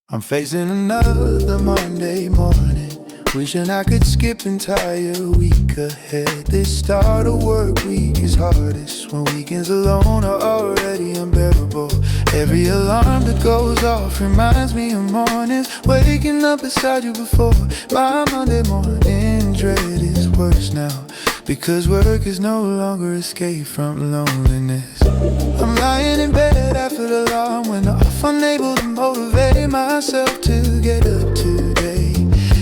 I'm facing another Monday morning, wishing I could skip entire week ahead. This start of work week is hardest when weekends alone are already unbearable. Every alarm that goes off reminds me of mornings, waking up beside you before my Monday morning dread is worse now, because work is no longer escape from loneliness. I'm lying in bed after the alarm went off, unable to motivate myself to get up today.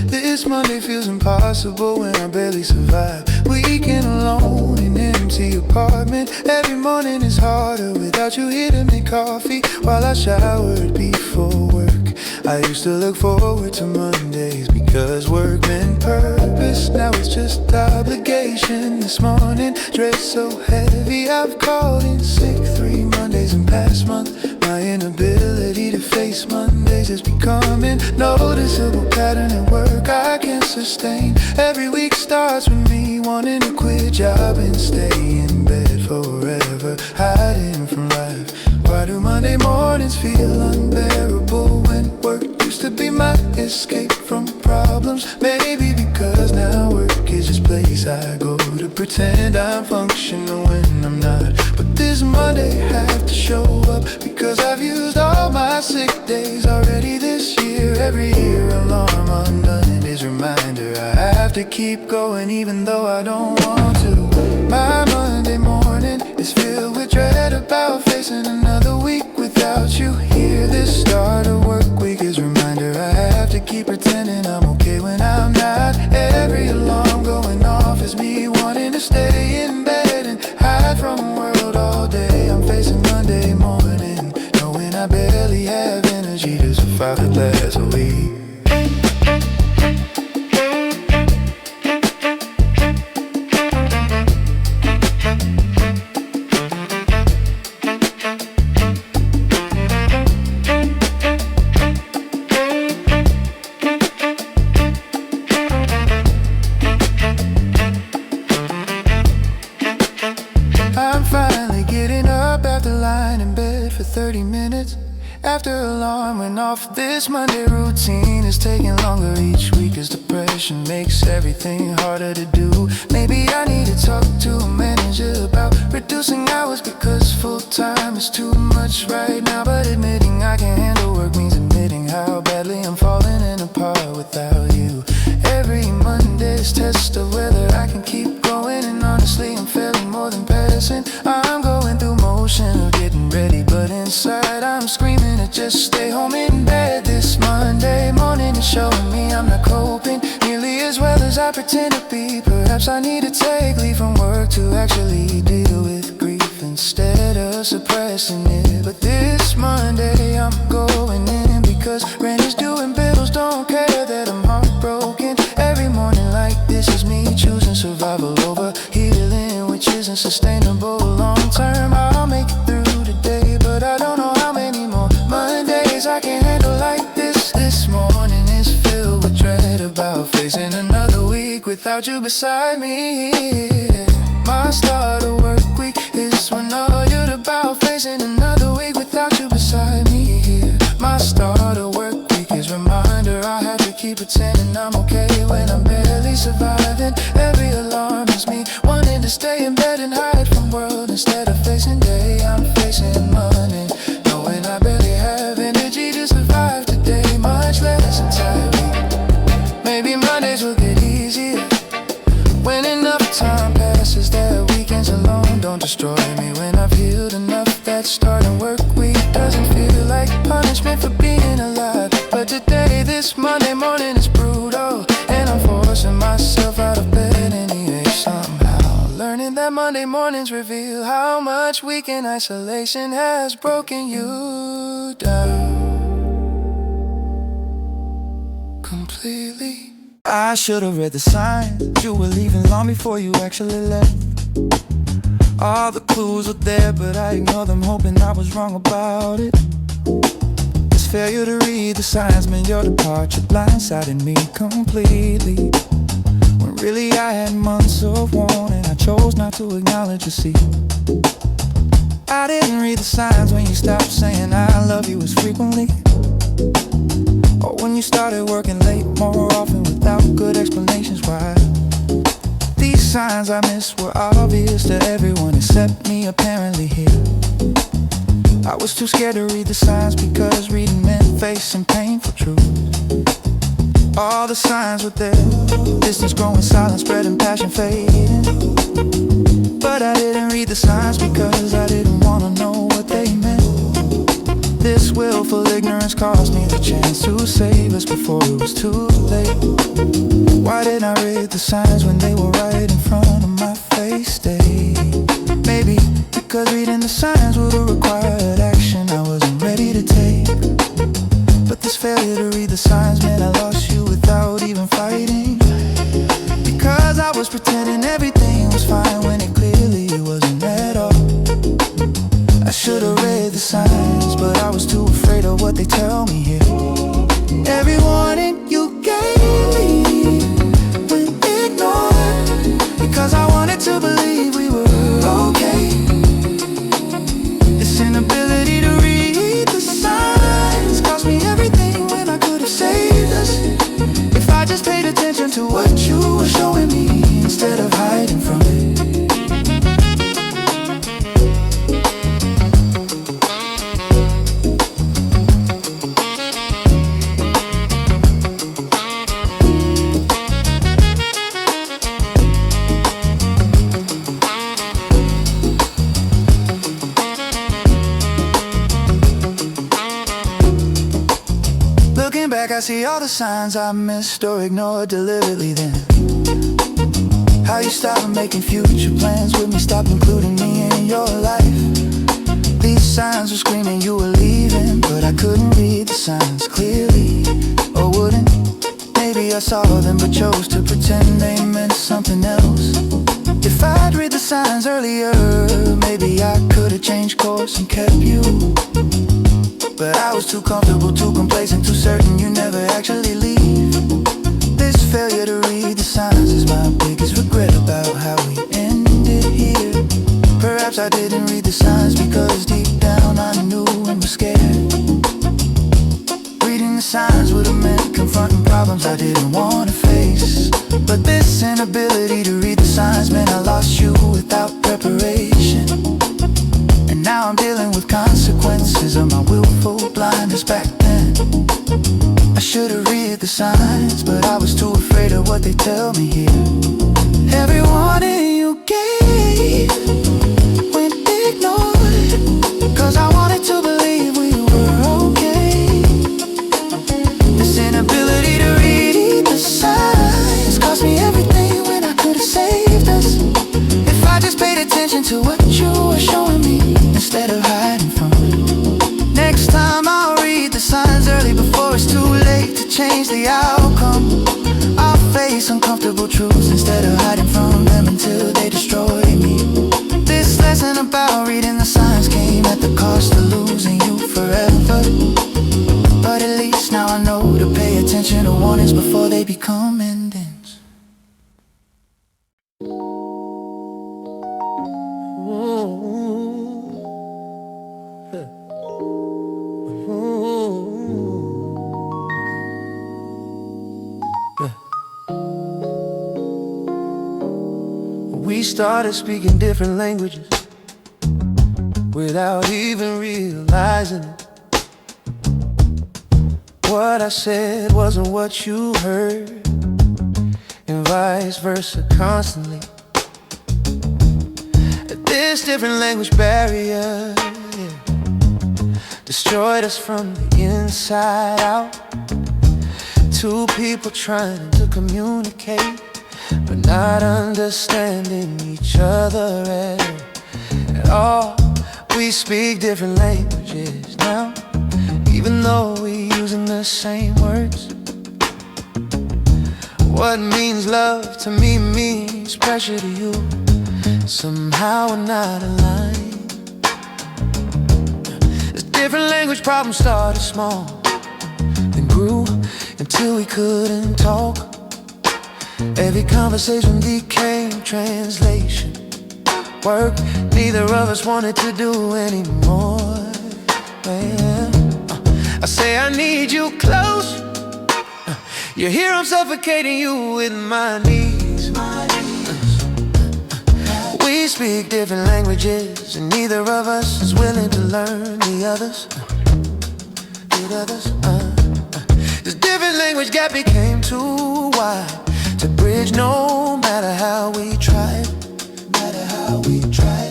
This Monday feels impossible when I barely survive. Weekend alone in an empty apartment. Every morning is harder without you here to make coffee while I showered before work. I used to look forward to Mondays because work meant purpose. Now it's just obligation. This morning, dressed so heavy, I've called in sick 3 Mondays in past month. My inability to face Mondays is becoming noticeable pattern at work I can't sustain. Every week starts with me wanting to quit job and stay in bed forever, hiding from life. Why do Monday mornings feel unbearable when work used to be my escape from problems? Maybe because now work is this place I go to pretend I'm functional when I'm not. But this Monday have to show up because I've used all my sick days already this year. Every year alarm undone is reminder I have to keep going even though I don't want to. My Monday morning is filled with dread about facing another week without you here. This start of work week is reminder I have to keep pretending I'm okay when I'm not. Every alarm going off is me wanting to stay in bed and hide from the world all day. I'm facing Monday morning, knowing I barely have energy to survive the last week. I'm finally getting up after lying in bed for 30 minutes. After alarm went off, this Monday routine is taking longer each week as depression makes everything harder to do. Maybe I need to talk to a manager about reducing hours because full-time is too much right now. But admitting I can't handle work means admitting how badly I'm falling apart without you. Every Monday's test of whether I can keep going, and honestly I'm failing more than passing. I'm going through motion of getting ready, but inside I'm screaming to just stay home in bed. This Monday morning is showing me I'm not coping nearly as well as I pretend to be. Perhaps I need to take leave from work to actually deal with grief instead of suppressing it. But this Monday I'm going in because rent is due and bills don't care that I'm heartbroken. Every morning like this is me choosing survival over healing, which isn't sustainable long term. I'll make it through today, but I don't know how many more Mondays I can handle like this. This morning is filled with dread about facing another week without you beside me. My start of work week is when annoyed about facing another week without you beside me here. My start of work week is reminder I have to keep pretending I'm okay when I'm barely surviving. Every alarm is me wanting to stay in bed and hide from world instead of facing day. I'm facing Monday, knowing I barely have energy to survive today, much less entire week. Maybe Mondays will get easier when enough time passes that weekends alone don't destroy me. When I've healed enough that starting work week doesn't feel like punishment for being alive. But today, this Monday morning is brutal, and I'm forcing myself out of bed anyway somehow. Learning that Monday mornings reveal how much weekend isolation has broken you down completely. I should have read the signs. You were leaving long before you actually left. All the clues were there, but I ignored them, hoping I was wrong about it. This failure to read the signs meant your departure blindsided me completely, when really I had months of warning. I chose not to acknowledge, you see. I didn't read the signs when you stopped saying I love you as frequently. started working late more often without good explanations why. These signs I missed were obvious to everyone except me apparently here. I was too scared to read the signs because reading meant facing painful truth. All the signs were there, distance growing, silence spreading, passion fading. But I didn't read the signs because I didn't want to know what they meant. This willful ignorance cost me the chance to save us before it was too late. Why didn't I read the signs when they were right in front of my face? Maybe because reading the signs would have required action I wasn't ready to take. But this failure to read the signs meant I lost you without even fighting. Because I was pretending everything was fine when it clearly wasn't at all. I should have read the signs, but I was too afraid of what they tell me here. Every warning you gave me went ignored, because I wanted to believe we were okay. This inability to read the signs cost me everything when I could have saved us. If I just paid attention to what you were showing me instead of hiding from it. Looking back, I see all the signs I missed or ignored deliberately then. How you stopped making future plans with me, stopped including me in your life. These signs were screaming you were leaving, but I couldn't read the signs clearly. Or wouldn't? Maybe I saw them but chose to pretend they meant something else. If I'd read the signs earlier, maybe I could have changed course and kept you. But I was too comfortable, too complacent, too certain you never actually leave. This failure to read the signs is my biggest regret about how we ended here. Perhaps I didn't read the signs because deep down I knew and was scared. Reading the signs would have meant confronting problems I didn't want to face. But this inability to read the signs meant I lost you without preparation. And now I'm dealing with consequences of my willful blindness back then. I should've read the signs, but I was too afraid of what they tell me here. Every warning you gave went ignored, cause I wanted to believe we were okay. This inability to read the signs cost me everything when I could've saved us. If I just paid attention to what you were showing me instead of hiding from it. Next time I'll read the signs early before it's too late to change the outcome. I'll face uncomfortable truths instead of hiding from them until they destroy me. This lesson about reading the signs came at the cost of losing you forever. But at least now I know to pay attention to warnings before they become endings. We started speaking different languages without even realizing it. What I said wasn't what you heard, and vice versa constantly. This different language barrier destroyed us from the inside out. Two people trying to communicate but not understanding each other at all. We speak different languages now, even though we're using the same words. What means love to me means pressure to you. Somehow we're not aligned. This different language problem started small, then grew until we couldn't talk. Every conversation became translation work neither of us wanted to do anymore. I say I need you close, You hear I'm suffocating you with my knees. We speak different languages, and neither of us is willing to learn the others. This different language gap became too wide to bridge, no matter how we tried.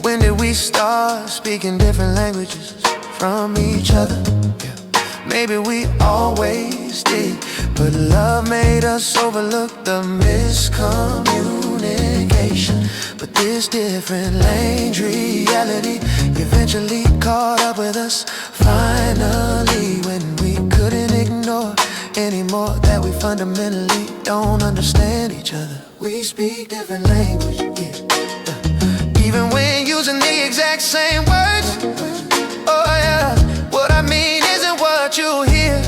When did we start speaking different languages from each other? Maybe we always did, but love made us overlook the miscommunication. But this different language reality eventually caught up with us. Finally, when we couldn't ignore anymore that we fundamentally don't understand each other. We speak different language, even when using the exact same words. Oh yeah, what I mean isn't what you hear,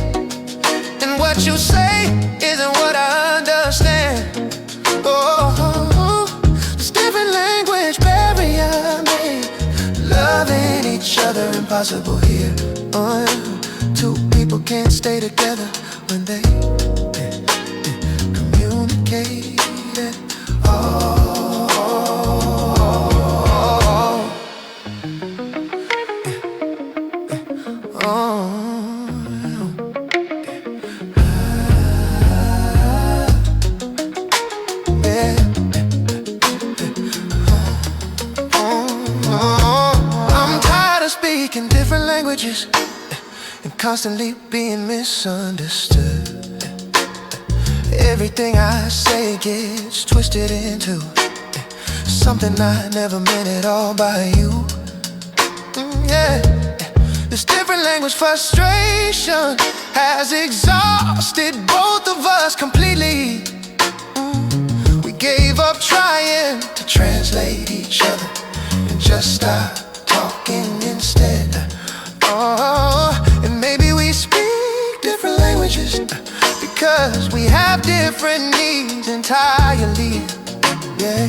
and what you say isn't what I understand. Oh, this different language barrier made loving each other impossible here. Oh yeah, two people can't stay together when they communicate. I'm tired of speaking different languages and constantly being misunderstood. Everything I say gets twisted into something I never meant at all by you. Yeah, this different language frustration has exhausted both of us completely. We gave up trying to translate each other and just start talking instead. Oh, and maybe we speak different languages because we have different needs entirely. Yeah,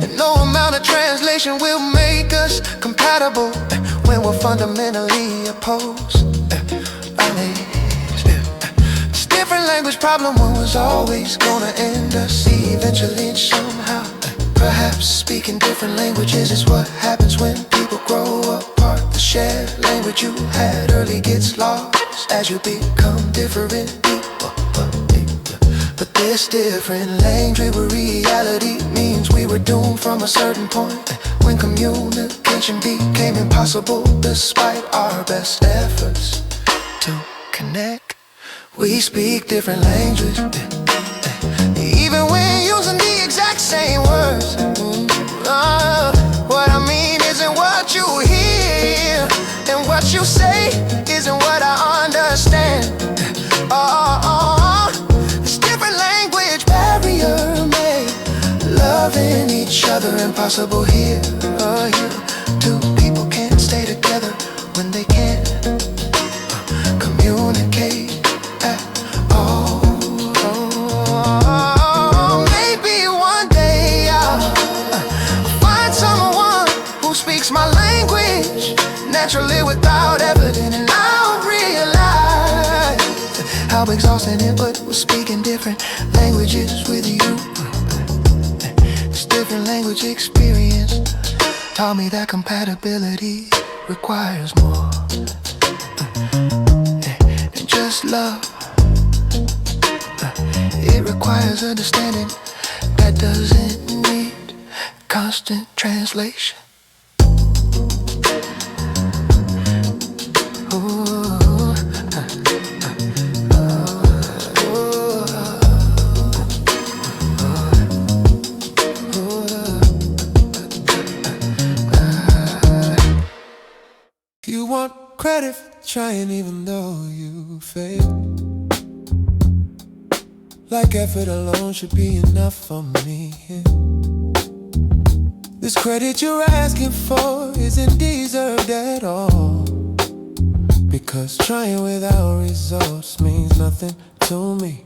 and no amount of translation will make us compatible when we're fundamentally opposed. This different language problem was always gonna end us eventually and somehow. Perhaps speaking different languages is what happens when people grow apart. The shared language you had early gets lost as you become different people. But this different language reality means we were doomed from a certain point when communication became impossible despite our best efforts to connect. We speak different languages, even when using the exact same words. What I mean isn't what you hear, and what you say isn't what I understand. This different language barrier made loving each other impossible here. Two people can't stay together when they can't communicate at all. Maybe one day I'll find someone who speaks my language naturally without evidence, and I'll realize how exhausting it was speaking different languages with you. This different language experience taught me that compatibility requires more than just love. It requires understanding that doesn't need constant translation. You want credit for trying even though you failed. Like effort alone should be enough for me. This credit you're asking for isn't deserved at all, because trying without results means nothing to me.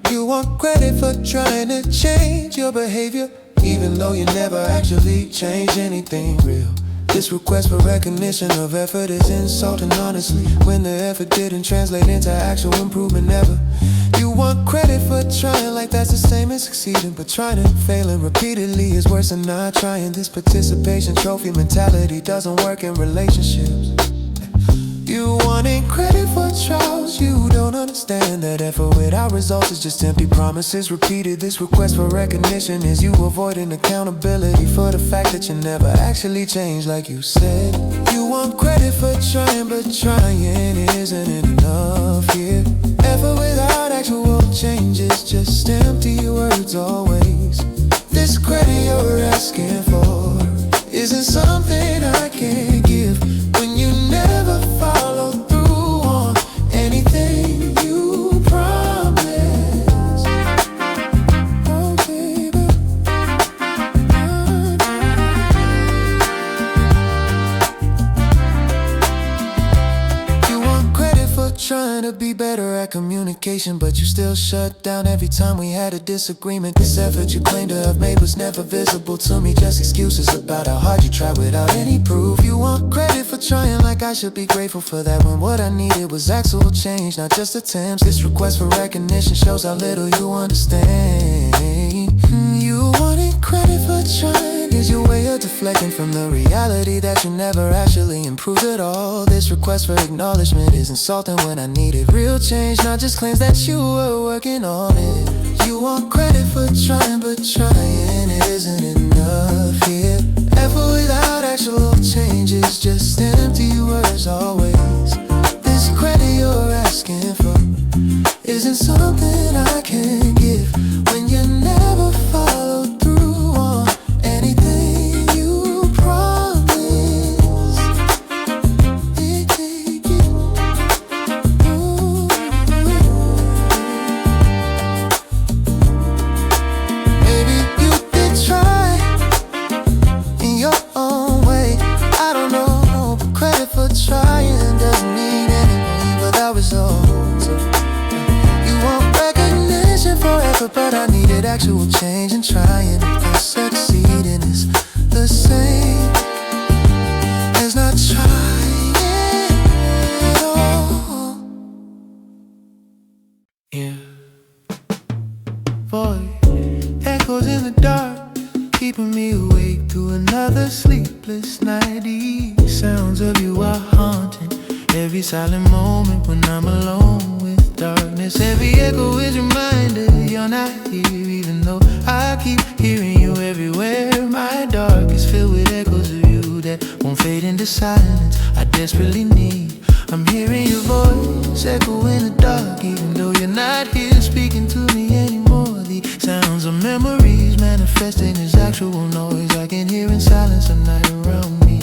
You want credit for trying to change your behavior, even though you never actually changed anything real. This request for recognition of effort is insulting, honestly, when the effort didn't translate into actual improvement ever. You want credit for trying, like that's the same as succeeding, but trying and failing repeatedly is worse than not trying. This participation trophy mentality doesn't work in relationships. You wanting credit for trials, you don't understand that effort without results is just empty promises repeated. This request for recognition is you avoiding accountability for the fact that you never actually changed like you said. You want credit for trying, but trying isn't enough here. Effort without actual change is just empty words always. This credit you're asking for isn't something I can give when you never follow through on anything you promise. Oh, baby. You want credit for trying to be better at communication, but you still shut down every time we had a disagreement. This effort you claim to have made was never visible to me, just excuses about how hard you tried without any proof. You want credit for trying, like I should be grateful for that, when what I needed was actual change, not just attempts. This request for recognition shows how little you understand. You wanted credit for trying is your way of deflecting from the reality that you never actually improved at all. This request for acknowledgement is insulting when I needed real change, not just claims that you were working on it. You want credit for trying, but trying isn't enough here. Effort without actual change is just empty words always. This credit you're asking for isn't something I can give when you never follow through on anything you promise. Maybe you did try in your own way, I don't know, but credit for trying doesn't mean anything without results. You want recognition for effort, but I needed actual change, and trying without succeeding is the same as not trying at all. Yeah. Boy, echoes in the dark, keeping me awake through another sleepless night. These sounds of you are haunting every silent moment when I'm alone with darkness. Every echo is a reminder you're not here, even though I keep hearing you everywhere. My dark is filled with echoes of you that won't fade into silence. I desperately need. I'm hearing your voice echo in the dark, even though you're not here speaking to me anymore. The sounds of memories manifesting as actual noise I can hear in silence at night around me.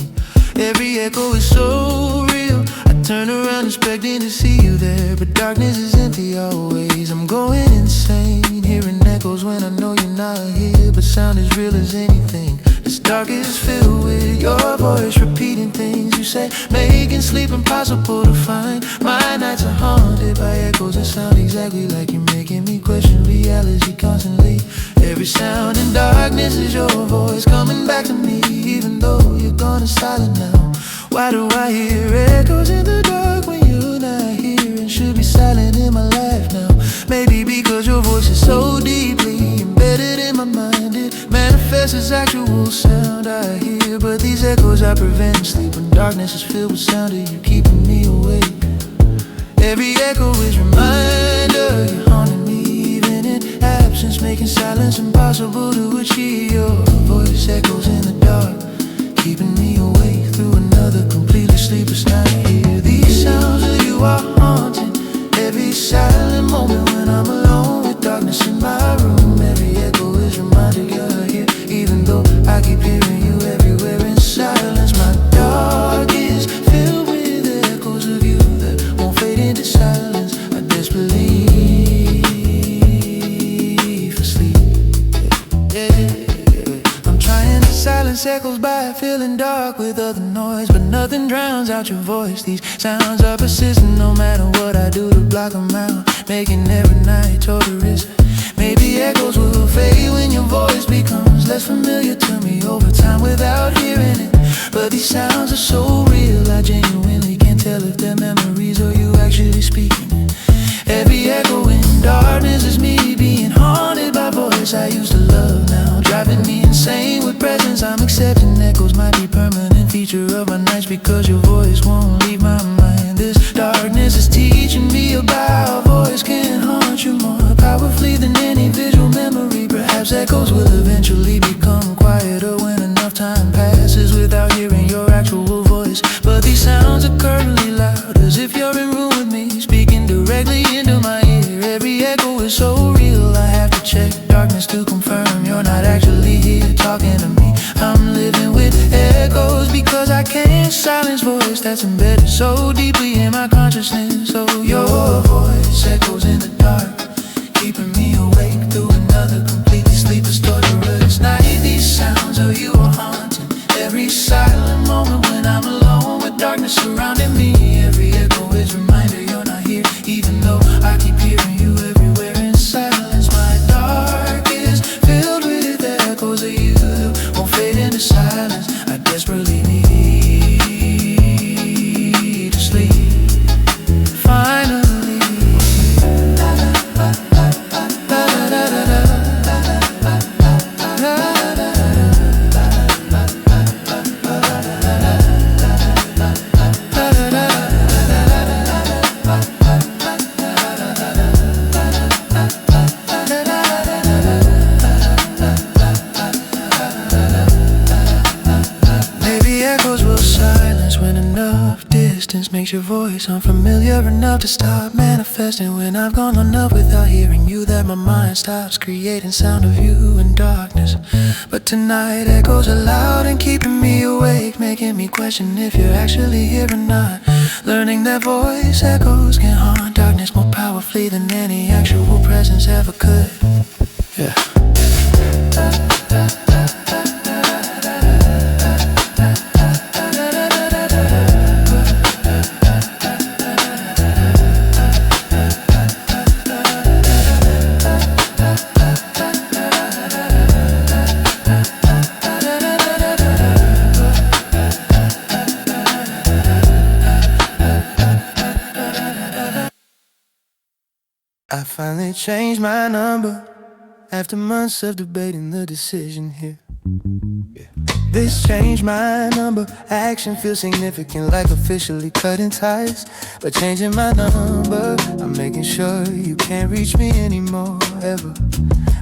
Every echo is so real, I turn around expecting to see you there, but darkness is empty always. I'm going insane, hearing echoes when I know you're not here, but sound as real as anything. This dark is filled with your voice repeating things you say, making sleep impossible to find. My nights are haunted by echoes that sound exactly like you, making me question reality constantly. Every sound in darkness is your voice coming back to me, even though you're gone and silent now. Why do I hear echoes in the dark when you're not here and should be silent in my life now? Maybe because your voice is so deeply embedded in my mind, it manifests as actual sound I hear. But these echoes are preventing sleep when darkness is filled with sound of you keeping me awake. Every echo is a reminder you're haunting me, even in absence, making silence impossible to achieve. Your voice echoes in the dark, keeping me awake through another completely sleepless night here. These sounds of you are haunting every silent moment when I'm alone with darkness in my room. Every echo is a reminder you're here, even though I keep hearing you everywhere in silence. My dark is filled with echoes of you that won't fade into silence. I desperately for sleep. I'm trying to silence echoes by filling dark with other noise, but nothing drowns out your voice. These sounds are persistent no matter what I do to block them out, making every night torturous. Maybe echoes will fade when your voice becomes less familiar to me over time without hearing it. But these sounds are so real, I genuinely can't tell if they're memories or you actually speaking. Every echo in darkness is me being haunted by voice I used to love now, driving me insane with presence. I'm accepting echoes might be permanent feature of my nights, because your voice won't leave my mind. This darkness is teaching me about how voice can haunt you more powerfully than any visual memory. Perhaps echoes will eventually become quieter when enough time passes without hearing your actual voice. But these sounds are currently loud, as if you're in room with me, speaking directly into my ear. Every echo is so real, I have to check darkness to confirm you're not actually here talking to me. I'm living with echoes because I can't silence voice that's embedded so deeply in my consciousness. So your voice echoes in the dark, keeping me awake through another completely sleepless, torturous night. These sounds of you are haunting every silent moment when I'm alone with darkness surrounding me. Every echo is a reminder you're not here, even though I keep hearing you everywhere in silence. My dark is filled with echoes of you, won't fade into silence. I desperately need to sleep. Finally. Makes your voice unfamiliar enough to stop manifesting. When I've gone enough without hearing you, that my mind stops creating sound of you in darkness. But tonight echoes are loud and keeping me awake, making me question if you're actually here or not. Learning that voice echoes can haunt darkness more powerfully than any actual presence ever could. Yeah. I finally changed my number after months of debating the decision here. This changed my number. Action feels significant, like officially cutting ties. But changing my number, I'm making sure you can't reach me anymore, ever.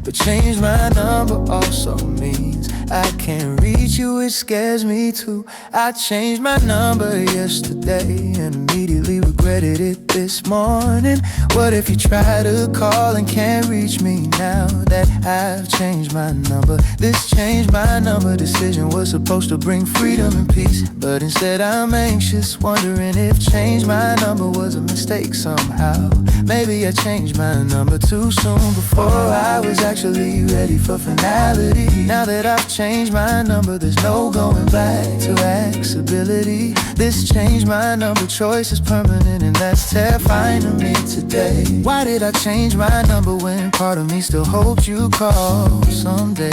But change my number also means I can't reach you, it scares me too. I changed my number yesterday and immediately regretted it this morning. What if you try to call and can't reach me now that I've changed my number? This changed my number decision was supposed to bring freedom and peace, but instead I'm anxious, wondering if change my number was a mistake somehow. Maybe I changed my number too soon, before I was actually ready for finality. Now that I've changed my number, there's no going back to accessibility. This changed my number, choice is permanent, and that's terrifying to me today. Why did I change my number when part of me still hopes you call someday?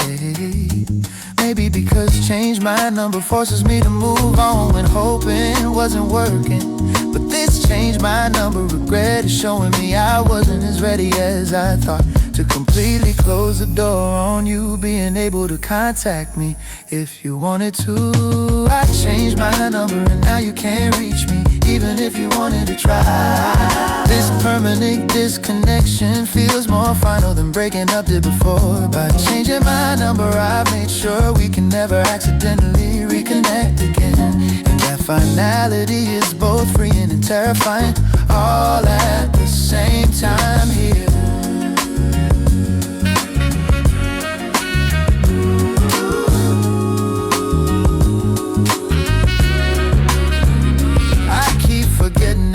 Maybe because change my number forces me to move on when hoping wasn't working. But this changed my number, regret is showing me I wasn't as ready as I thought to completely close the door on you being able to contact me if you wanted to. I changed my number and now you can't reach me, even if you wanted to try. This permanent disconnection feels more final than breaking up did before. By changing my number, I've made sure we can never accidentally reconnect again. And that finality is both freeing and terrifying, all at the same time here.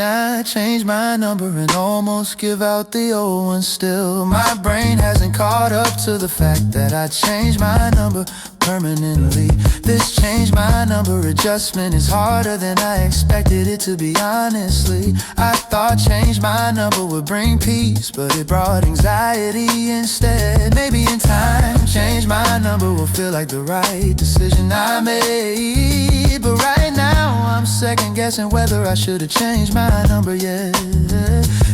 I change my number and almost give out the old one still. My brain hasn't caught up to the fact that I changed my number permanently. This change my number adjustment is harder than I expected it to be, honestly. I thought change my number would bring peace, but it brought anxiety instead. Maybe in time, change my number will feel like the right decision I made. But right now, I'm second guessing whether I should have changed my number yet.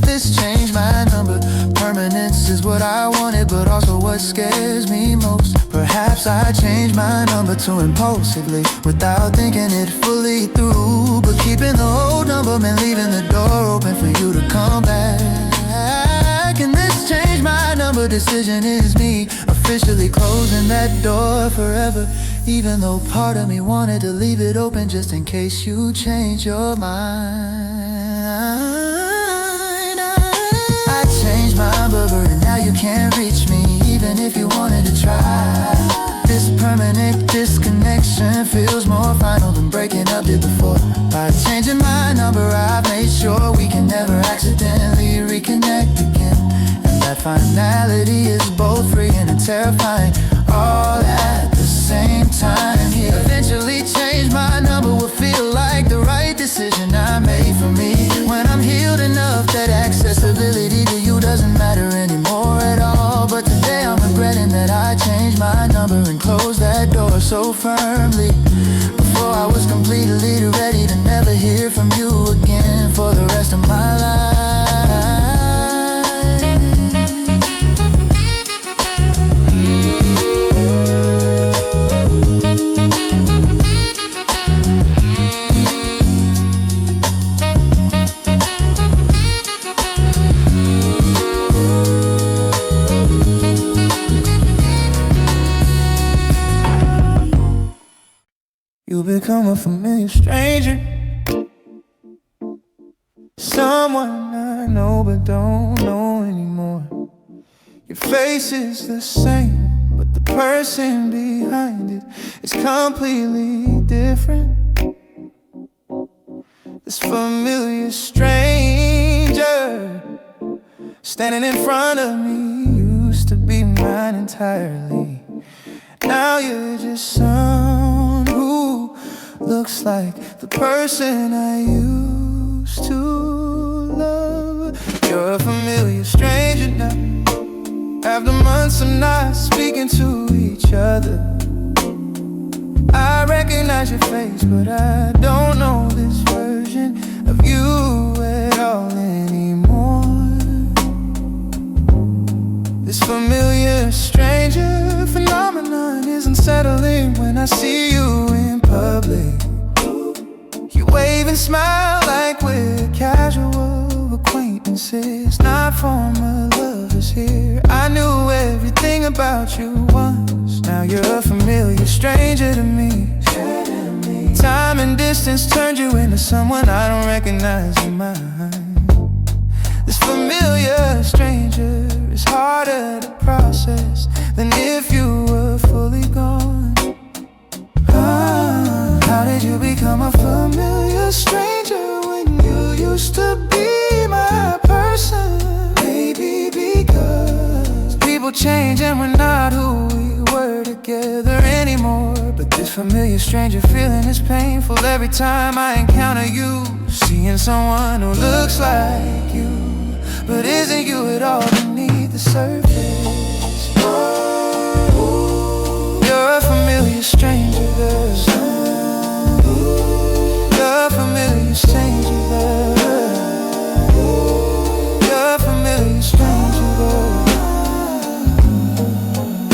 This change my number permanence is what I wanted, but also what scares me most. Perhaps I changed my number too impulsively, without thinking it fully through. But keeping the old number meant leaving the door open for you to come back. And this change my number decision is me officially closing that door forever, even though part of me wanted to leave it open just in case you change your mind. I changed my number and now you can't reach me, even if you wanted to try. This permanent disconnection feels more final than breaking up did before. By changing my number, I've made sure we can never accidentally reconnect again. And that finality is both freeing and terrifying, all at the same time. Yeah. Eventually change my number will feel like the right decision I made for me, when I'm healed enough that accessibility to you doesn't matter anymore at all. But today I'm regretting that I changed my number and closed that door so firmly, before I was completely ready to never hear from you again for the rest of my life. You become a familiar stranger, someone I know but don't know anymore. Your face is the same, but the person behind it is completely different. This familiar stranger standing in front of me used to be mine entirely. Now you're just someone who looks like the person I used to love. You're a familiar stranger now, after months of not speaking to each other. I recognize your face, but I don't know this version of you at all anymore. This familiar stranger phenomenon is unsettling when I see you in public. You wave and smile like we're casual acquaintances, not former lovers here. I knew everything about you once, now you're a familiar stranger to me. Time and distance turned you into someone I don't recognize in mine. This familiar stranger is harder to process than if you were fully gone. How did you become a familiar stranger when you used to be my person? Maybe because people change and we're not who we were together anymore. But this familiar stranger feeling is painful every time I encounter you. Seeing someone who looks like you, but isn't you at all beneath the surface. You're a familiar stranger, girl. You're a familiar stranger, girl. You're a familiar stranger, girl.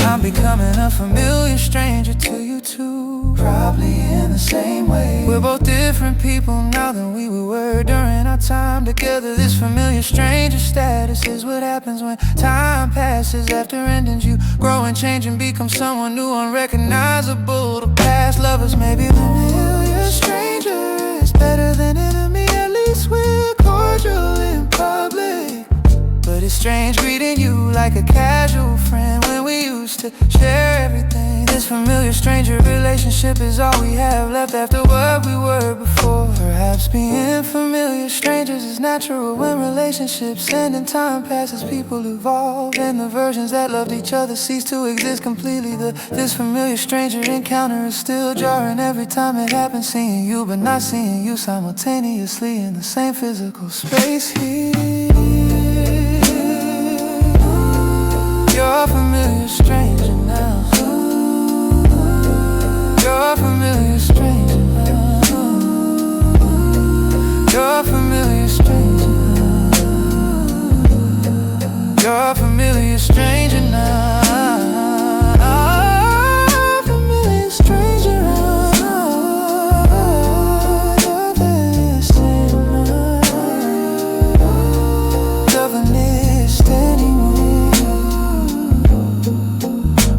I'm becoming a familiar stranger to you too, probably in the same way. We're both different people now than we were during our time together. This familiar stranger status is what happens when time passes after endings. You grow and change and become someone new, unrecognizable to past lovers. Maybe familiar stranger is better than enemy, at least we're cordial in public. But it's strange greeting you like a casual friend when we used to share everything. This familiar stranger relationship is all we have left after what we were before. Perhaps being familiar strangers is natural when relationships end and time passes. People evolve and the versions that loved each other cease to exist completely. This familiar stranger encounter is still jarring every time it happens. Seeing you but not seeing you simultaneously in the same physical space here. You're a familiar stranger now. You're a familiar stranger now. You're a familiar stranger now. You're a familiar stranger now. Familiar stranger now.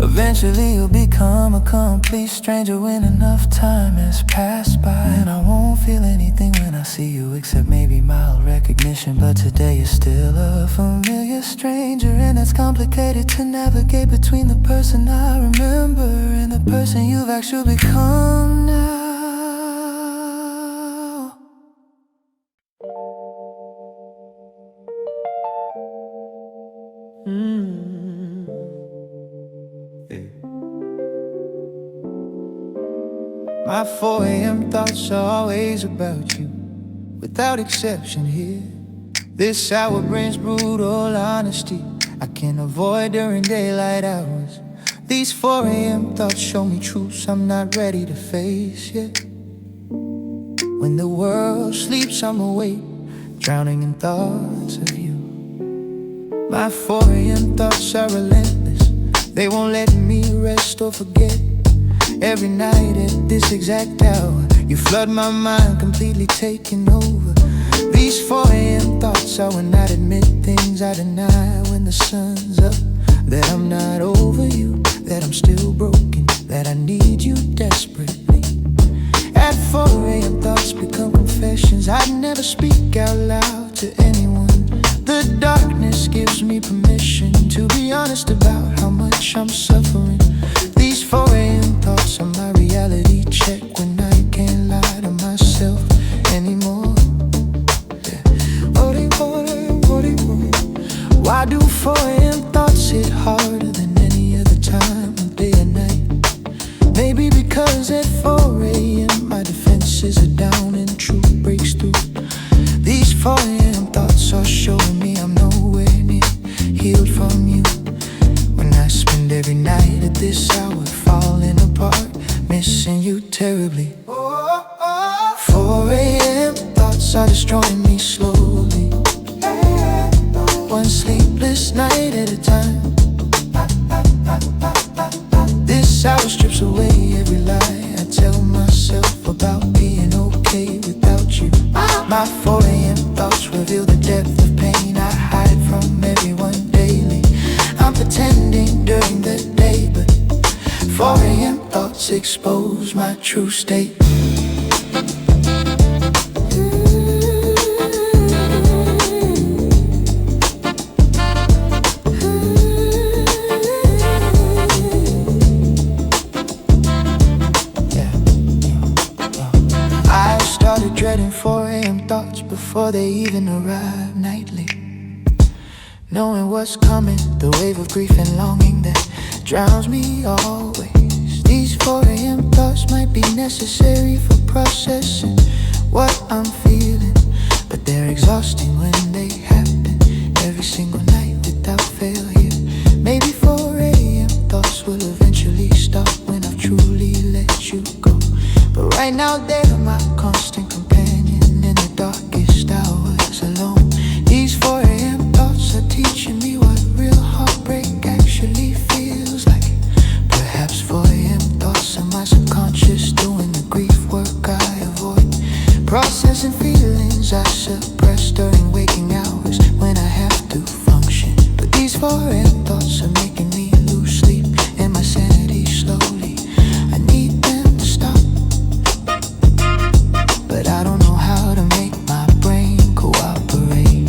Eventually you'll become a complete stranger when enough time has passed by. And I won't feel anything when I see you except maybe mild recognition. But today you're still a familiar stranger, and it's complicated to navigate between the person I remember and the person you've actually become now. My 4 a.m. thoughts are always about you, without exception here. This hour brings brutal honesty I can't avoid during daylight hours. These 4 a.m. thoughts show me truths I'm not ready to face yet. When the world sleeps, I'm awake, drowning in thoughts of you. My 4 a.m. thoughts are relentless, they won't let me rest or forget. Every night at this exact hour, you flood my mind, completely taking over. These 4 a.m. thoughts are when I admit things I deny when the sun's up. That I'm not over you, that I'm still broken, that I need you desperately. At 4 a.m. thoughts become confessions I'd never speak out loud to anyone. The darkness gives me permission to be honest about how much I'm suffering. These 4 a.m. thoughts are my reality check when I can't lie to myself anymore. Why do 4 a.m. thoughts hit harder than any other time of day and night? Maybe because at 4 a.m. my defenses are down and truth breaks through. These 4 a.m. thoughts are showing me I'm nowhere near healed from you. When I spend every night at this hour falling apart, missing you terribly. 4 a.m. thoughts are destroying me slowly, one sleepless night at a time. This hour strips away every lie I tell myself about being okay without you. My 4 a.m. thoughts reveal the depth of pain I hide from everyone daily. I'm pretending during the day, but 4 a.m. thoughts expose my true state. Dreading 4 a.m. thoughts before they even arrive nightly. Knowing what's coming, the wave of grief and longing that drowns me always. These 4 a.m. thoughts might be necessary for processing what I'm feeling, but they're exhausting when they happen every single night without failure. Maybe 4 a.m. thoughts will eventually stop when I've truly let you go. But right now they're my constant companion in the darkest hours alone. These 4 a.m. thoughts are teaching me what real heartbreak actually feels like. Perhaps 4 a.m. thoughts are my subconscious doing the grief work I avoid, processing feelings I suppress during waking hours when I have to function. But these 4 a.m. thoughts are making me lose sleep and my sanity slowly. I need them to stop, but I don't know how to make my brain cooperate.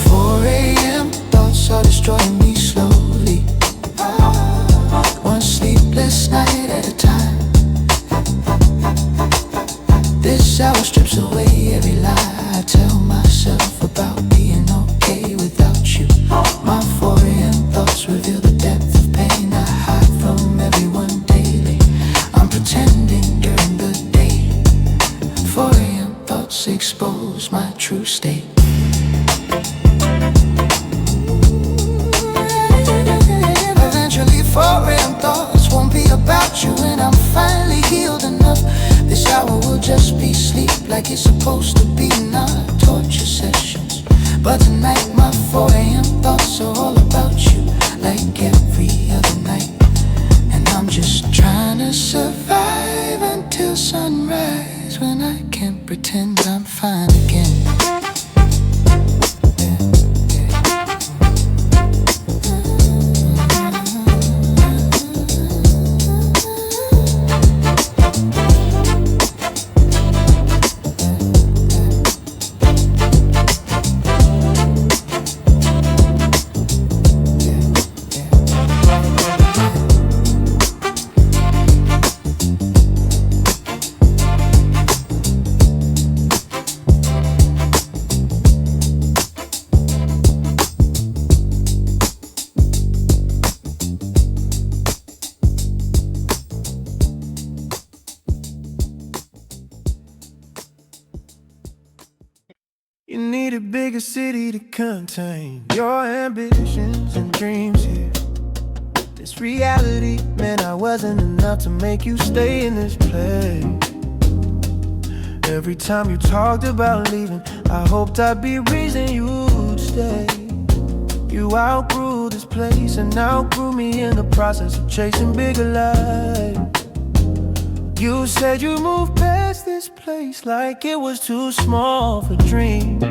4 all strips away every lie I tell myself about being okay without you. My 4 a.m. thoughts reveal the depth of pain I hide from everyone daily. I'm pretending during the day. 4 a.m. thoughts expose my true state. Eventually 4 a.m. thoughts won't be about you, and I'm finally healed enough. This hour will just be sleep, like it's supposed to be, not torture sessions. But tonight my 4 a.m. thoughts are all about you, like every other night. And I'm just trying to survive until sunrise, when I can't pretend I'm fine again. You need a bigger city to contain your ambitions and dreams here. This reality meant I wasn't enough to make you stay in this place. Every time you talked about leaving, I hoped I'd be reason you'd stay. You outgrew this place and outgrew me in the process of chasing bigger life. You said you moved past this place like it was too small for dreams.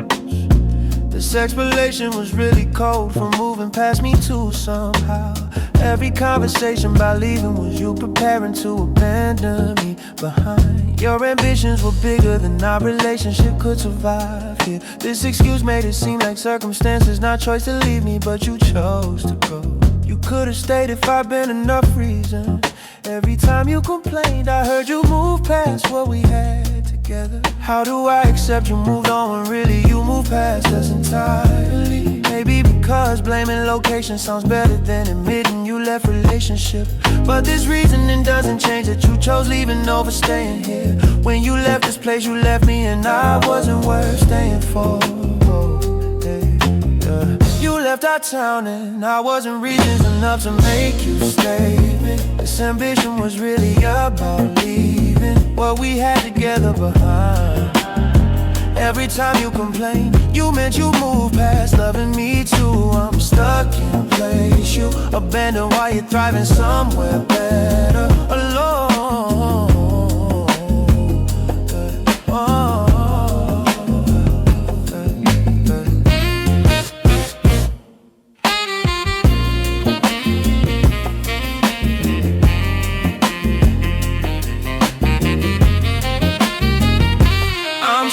This explanation was really cold for moving past me too somehow. Every conversation about leaving was you preparing to abandon me behind. Your ambitions were bigger than our relationship could survive here. This excuse made it seem like circumstances, not choice to leave me, but you chose to go. You could've stayed if I'd been enough reason. Every time you complained, I heard you move past what we had together. How do I accept you moved on when really you moved past us entirely? Maybe because blaming location sounds better than admitting you left relationship. But this reasoning doesn't change that you chose leaving over staying here. When you left this place, you left me, and I wasn't worth staying for. You left our town and I wasn't reasons enough to make you stay. This ambition was really about leaving what we had together behind. Every time you complain, you meant you moved past loving me too. I'm stuck in place you abandoned while you're thriving somewhere better alone.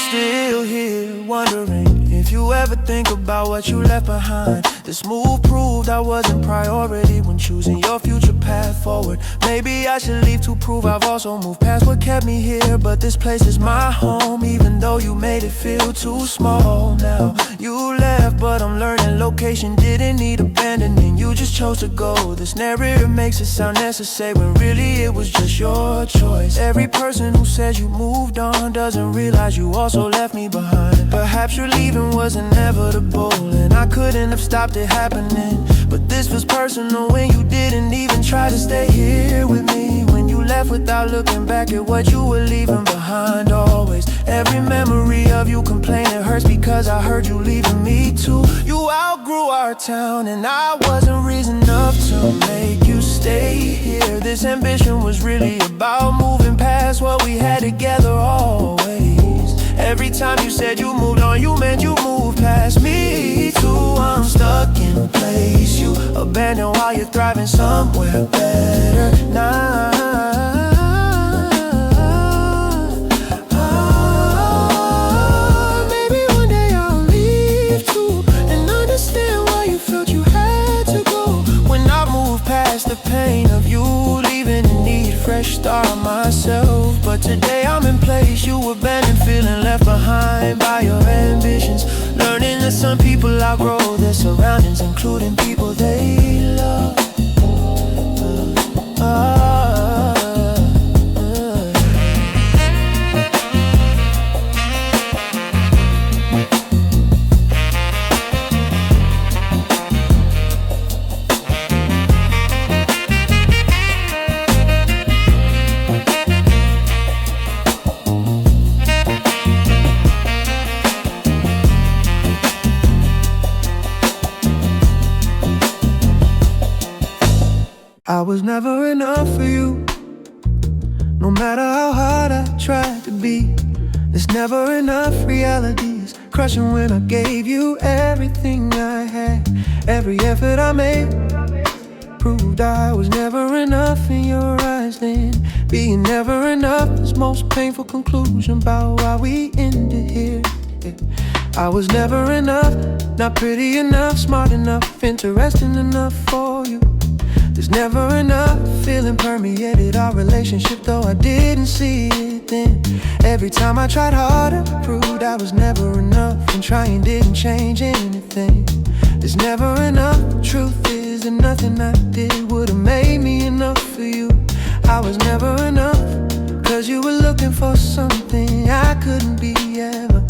Still here wondering if you ever think about what you left behind. This move proved I wasn't priority when choosing your future path forward. Maybe I should leave to prove I've also moved past what kept me here. But this place is my home, even though you made it feel too small. Now you left, but I'm learning location didn't need abandoning. You just chose to go. This narrative makes it sound necessary when really it was just your choice. Every person who says you moved on doesn't realize you also left me behind. Perhaps your leaving was inevitable and I couldn't have stopped it happening. But this was personal when you didn't even try to stay here with me. When you left without looking back at what you were leaving behind. Always every memory of you complaining hurts because I heard you leaving me too. You outgrew our town and I wasn't reason enough to make you stay here. This ambition was really about moving past what we had together always. Every time you said you moved on, you meant you moved past me too. I'm stuck in place you abandoned while you're thriving somewhere better now. Maybe one day I'll leave too and understand why you felt you had to go. When I move past the pain of you leaving and need a fresh start on myself. But Today I'm in place you abandoned, feeling left behind by your ambitions. Learning that some people outgrow their surroundings, including people they love. I was never enough for you, no matter how hard I tried to be. There's never enough. Reality is crushing when I gave you everything I had. Every effort I made proved I was never enough in your eyes. Then being never enough is most painful conclusion about why we ended here. Yeah. I was never enough, not pretty enough, smart enough, interesting enough for you. There's never enough, feeling permeated our relationship, though I didn't see it then. Every time I tried harder, proved I was never enough, and trying didn't change anything. There's never enough, truth is that nothing I did would've made me enough for you. I was never enough, cause you were looking for something I couldn't be ever.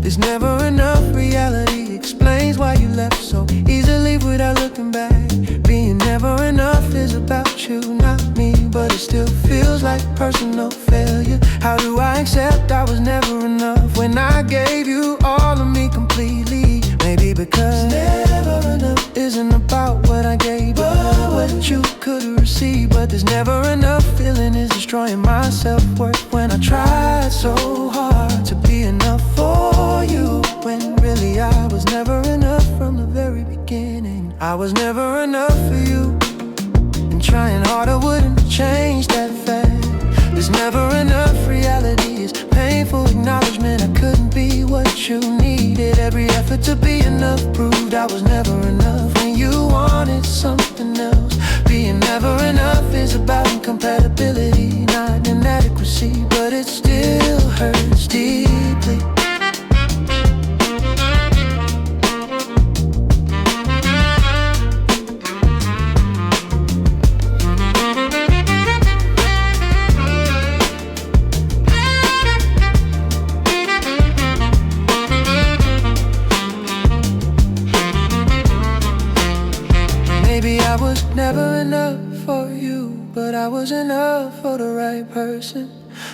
There's never enough, reality explains why you left so easily without looking back. Being never enough is about you, not me, but it still feels like personal failure. How do I accept I was never enough when I gave you all of me completely? Maybe because never enough isn't about what I gave, but what you could receive. But there's never enough, feeling is destroying my self-worth when I tried so hard to be enough for you, when really I was never enough from the very beginning. I was never enough for you, and trying harder wouldn't change that fact. There's never enough, reality is painful acknowledgement I couldn't be what you needed. Every effort to be enough proved I was never enough when you wanted something else. Being never enough is about incompatibility, not inadequacy, but it still hurts deeply. I was never enough for you, but I was enough for the right person.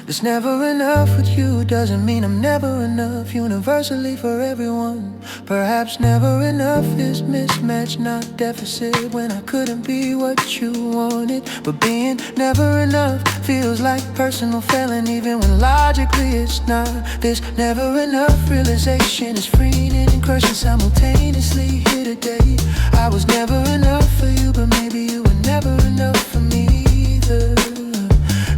There's never enough with you doesn't mean I'm never enough universally for everyone. Perhaps never enough is mismatch, not deficit, when I couldn't be what you wanted. But being never enough feels like personal failing, even when logically it's not. There's never enough, realization is freeing and crushing simultaneously here today. I was never enough for you, but maybe you were never enough for me either.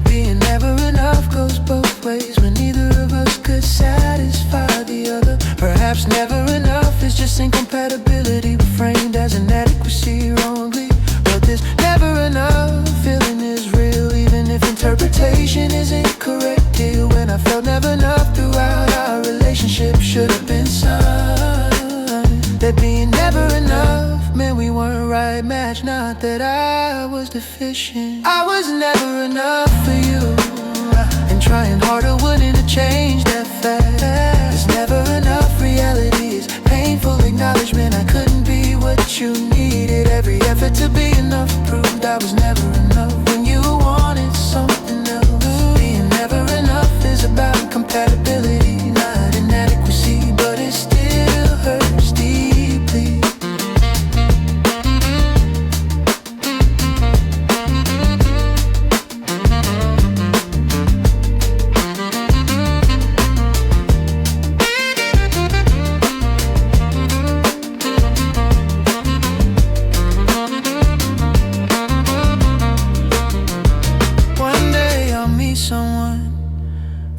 Being never enough goes both ways when neither of us could satisfy the other. Perhaps never enough is just incompatibility framed as inadequacy wrongly. But this never enough feeling is real, even if interpretation is incorrect. Here when I felt never enough throughout our relationship should have been signed. That being never enough meant we weren't a right match, not that I was deficient. I was never enough for you, and trying harder wouldn't have changed that fact. There's never enough, reality is painful acknowledgement I couldn't be what you needed. Every effort to be enough proved I was never enough when you wanted something else. Being never enough is about compatibility, not inadequacy, but it still hurts deeply. Someone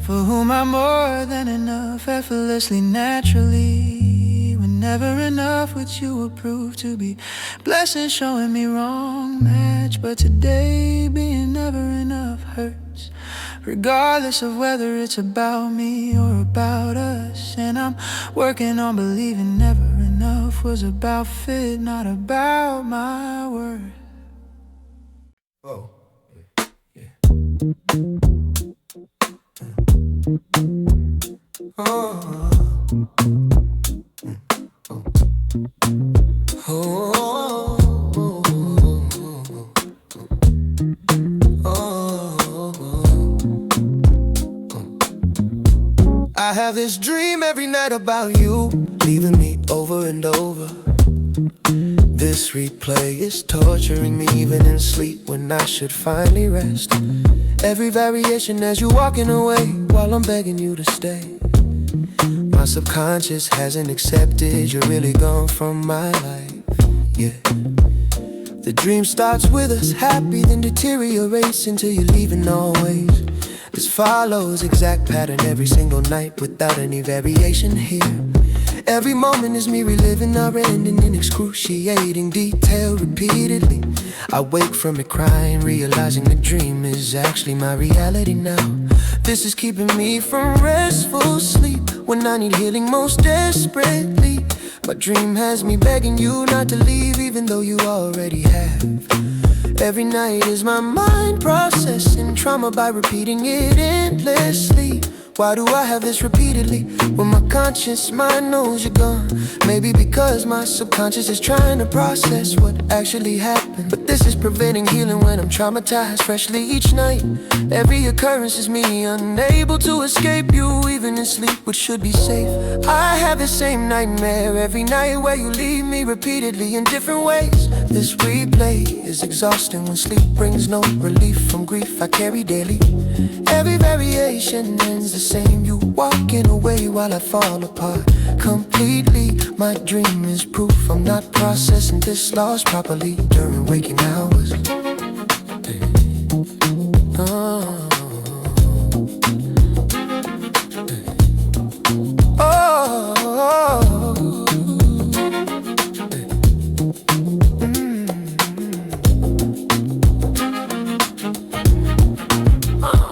for whom I'm more than enough, effortlessly, naturally. When never enough, which you will prove to be blessing, showing me wrong match. But today being never enough hurts regardless of whether it's about me or about us. And I'm working on believing never enough was about fit, not about my worth. Oh, yeah. Oh. I have this dream every night about you, leaving me over and over. This replay is torturing me even in sleep when I should finally rest. Every variation as you walking away while I'm begging you to stay. My subconscious hasn't accepted you're really gone from my life, yeah. The dream starts with us happy, then deteriorates until you're leaving always. This follows exact pattern every single night without any variation here. Every moment is me reliving our ending in excruciating detail repeatedly. I wake from it crying, realizing the dream is actually my reality now. This is keeping me from restful sleep when I need healing most desperately. My dream has me begging you not to leave even though you already have. Every night is my mind processing trauma by repeating it endlessly. Why do I have this repeatedly when my conscious mind knows you're gone? Maybe because my subconscious is trying to process what actually happened. But this is preventing healing when I'm traumatized freshly each night. Every occurrence is me unable to escape you even in sleep, which should be safe. I have the same nightmare every night where you leave me repeatedly in different ways. This replay is exhausting when sleep brings no relief from grief I carry daily. Every variation ends the same, you walking away while I fall apart completely. My dream is proof I'm not processing this loss properly during waking hours.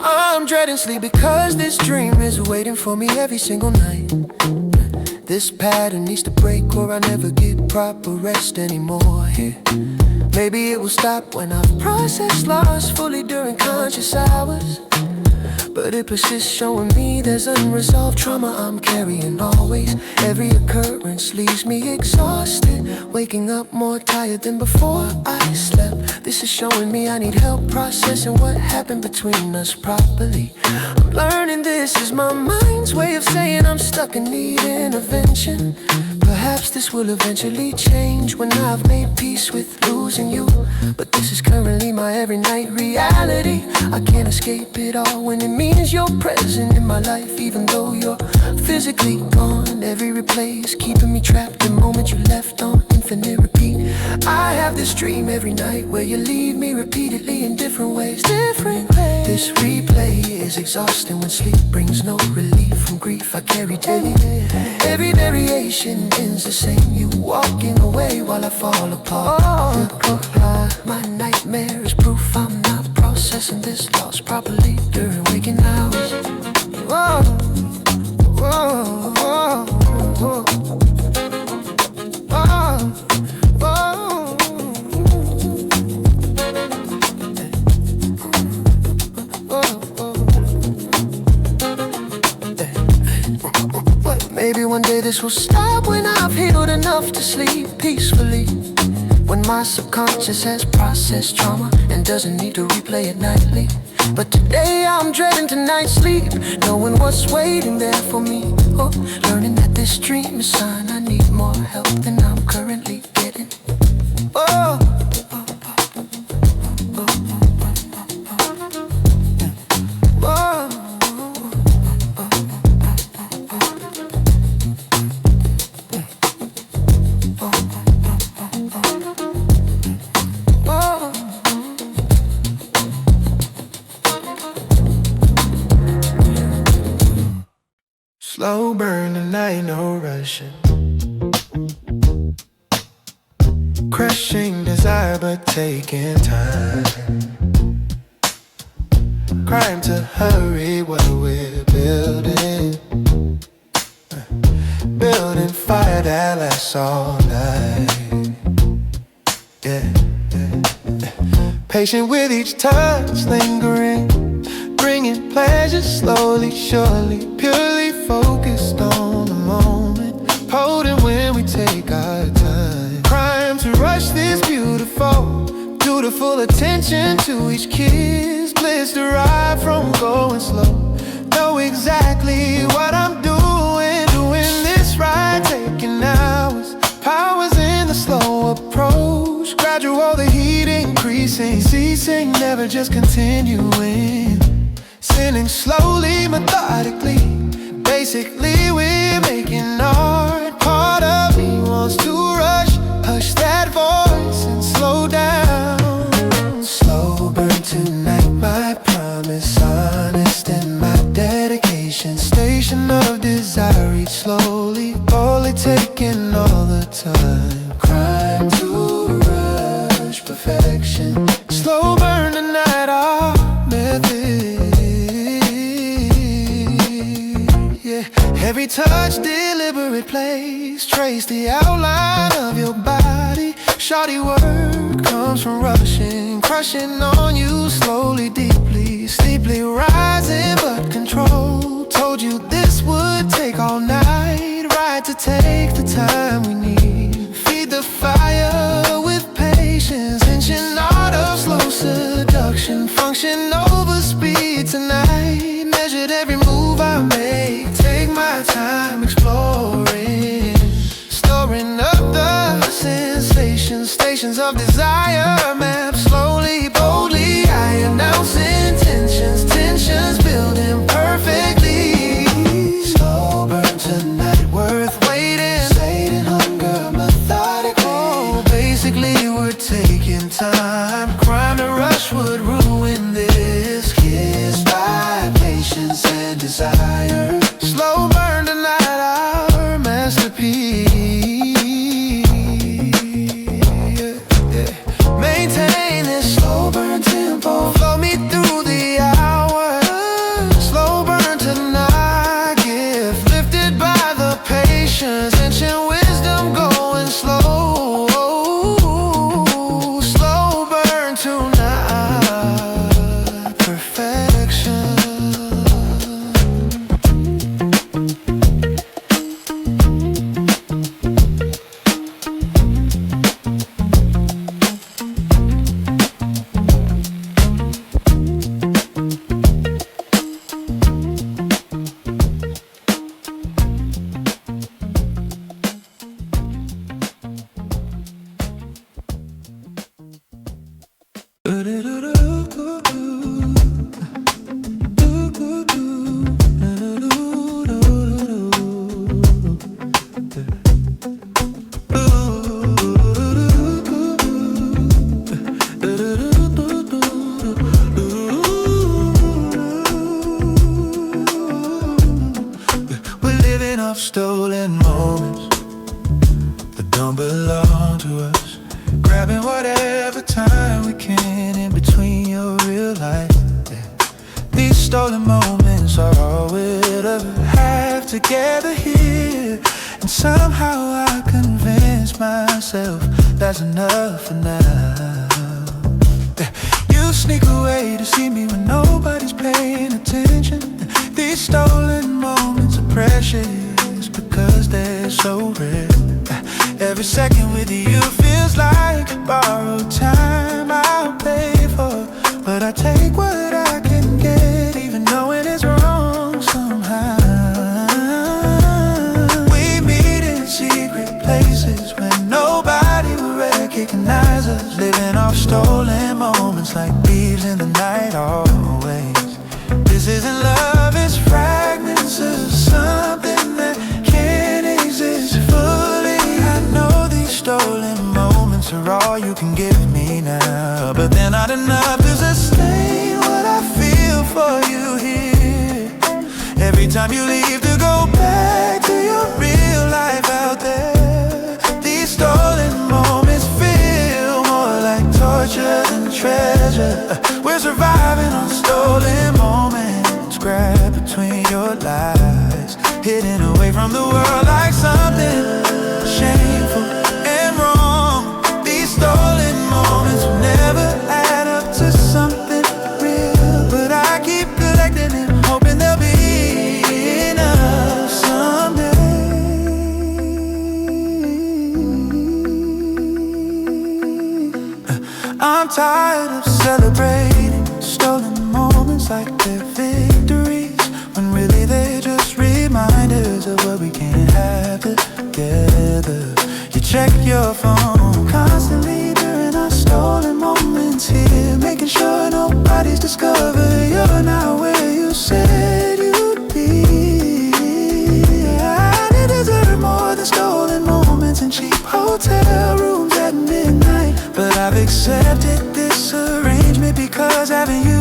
I'm dreading sleep because this dream is waiting for me every single night. This pattern needs to break or I never get proper rest anymore, yeah. Maybe it will stop when I've processed loss fully during conscious hours. But it persists, showing me there's unresolved trauma I'm carrying always. Every occurrence leaves me exhausted, waking up more tired than before I slept. This is showing me I need help processing what happened between us properly. I'm learning this is my mind's way of saying I'm stuck and need intervention. Perhaps this will eventually change when I've made peace with losing you. But this is currently my every night reality. I can't escape it all when it means you're present in my life, even though you're physically gone. Every replay is keeping me trapped the moment you left on infinite repeat. I have this dream every night where you leave me repeatedly in different ways. This replay is exhausting when sleep brings no relief from grief I carry daily. Every variation ends the same, you walking away while I fall apart. My nightmare is proof I'm not processing this loss properly during waking hours. Whoa, whoa, whoa, whoa, whoa, whoa. Maybe one day this will stop when I've healed enough to sleep peacefully. When my subconscious has processed trauma and doesn't need to replay it nightly. But today I'm dreading tonight's sleep, knowing what's waiting there for me. Oh, learning that this dream is a sign I need more help than I'm currently getting. Oh, slow burn the night, no rushing. Crushing desire but taking time. crime to hurry what we're building. Building fire that lasts all night. Yeah, yeah. Patient with each touch, lingering, bringing pleasure slowly, surely, purely focused on the moment, potent when we take our time. Crime to rush this beautiful, dutiful attention to each kiss, bliss derived from going slow. Know exactly what I'm doing this right, taking hours. Powers in the slow approach, gradual the heat increasing, ceasing, never just continuing. Sinning slowly, methodically, basically we're making art. Part of me wants to rush, hush that voice and slow down. Slow burn tonight, my promise, honest in my dedication. Station of desire, reach slowly, only taking all the time. Crime to rush, perfection. Slow burn tonight, our method. Yeah, every touch, deliberate place, trace the outline of your body. Shoddy work comes from rushing, crushing on you slowly, deeply, steeply rising, but control. Told you this would take all night, right to take the time we need. Feed the fire with patience, ancient art of slow seduction. Function over speed tonight, measured every move I make. Take my time exploring, storing up the sensations, stations of desire. Map slowly, boldly, I announce intentions, tensions building perfectly. Slow burn tonight, worth waiting, sating hunger, methodical. Oh, basically we're taking time. Crime to rush would ruin this, kissed by patience and desire. Slow burn tonight, our masterpiece. Maintain this slow burn tempo, flow me through the hours. Slow burn tonight, gift lifted by the patience, ancient wisdom going slow. Slow burn tonight, perfection. We're living off stolen moments that don't belong to us, grabbing whatever time we can in between your real life. These stolen moments are all we'll ever have together here, and somehow I convince myself that's enough for now. You sneak away to see me when nobody's paying attention. These stolen moments are precious because they're so rare. Every second with you feels like borrowed time I'll pay for, but I take what I can get, even knowing it's wrong somehow. We meet in secret places when nobody will recognize us, living off stolen moments like thieves in the night always. This isn't love, it's fragments of something that can't exist fully. I know these stolen moments are all you can give me now, but they're not enough to sustain what I feel for you here. Every time you leave to go back to your real life out there, these stolen moments feel more like torture than treasure. We're surviving on stolen moments. from the world like something shameful and wrong. These stolen moments will never add up to something real, but I keep collecting them, hoping they'll be enough someday. I'm tired of celebrating stolen moments like they're victories, when really they're just reminders of what we can't have together. You check your phone constantly during our stolen moments here, making sure nobody's discovered you're not where you said you'd be. I deserve more than stolen moments and cheap hotel rooms at midnight, but I've accepted this arrangement because having you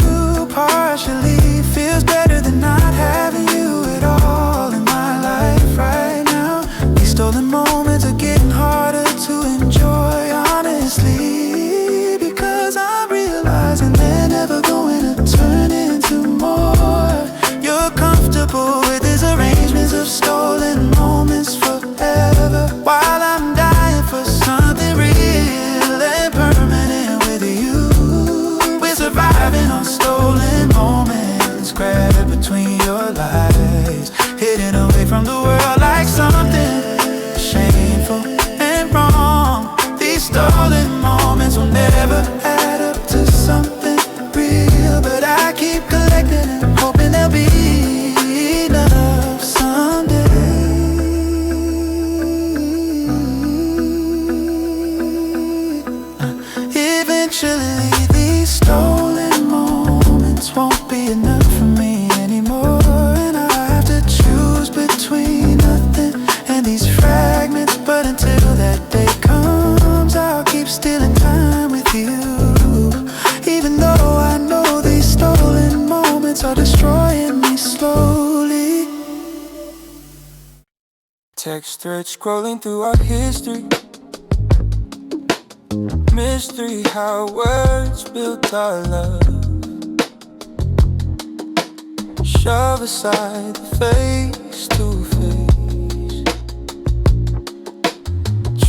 partially feels better than not having you at all in my life right now. These stolen moments are getting harder to enjoy, honestly, because I'm realizing they're never going to turn into more. You're comfortable with these arrangements of stolen moments forever, while I'm dying for something real and permanent with you. We're surviving on stolen moments, grabbed between your lies, hidden away from the world like something shameful and wrong. These stolen moments will never add up to something real, but I keep collecting them, hoping they'll be enough someday. Eventually these stolen moments won't be enough for me anymore, and I have to choose between nothing and these fragments. But until that day comes, I'll keep stealing time with you, even though I know these stolen moments are destroying me slowly. Text thread scrolling through our history, mystery how words built our love. Shove aside the face to face,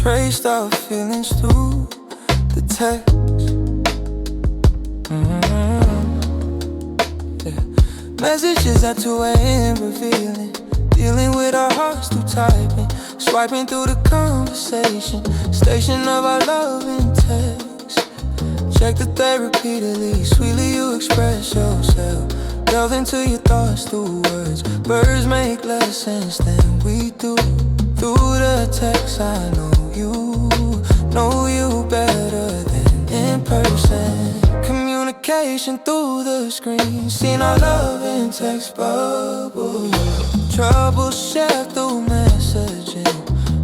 traced our feelings through the text. Yeah. Messages at 2 a.m. revealing, dealing with our hearts through typing, swiping through the conversation, station of our love in text. Check the thread repeatedly, sweetly you express yourself, delve into your thoughts through words. Birds make less sense than we do. Through the text I know you better than in person. Communication through the screen, seen our love in text bubble. Trouble shared through messaging,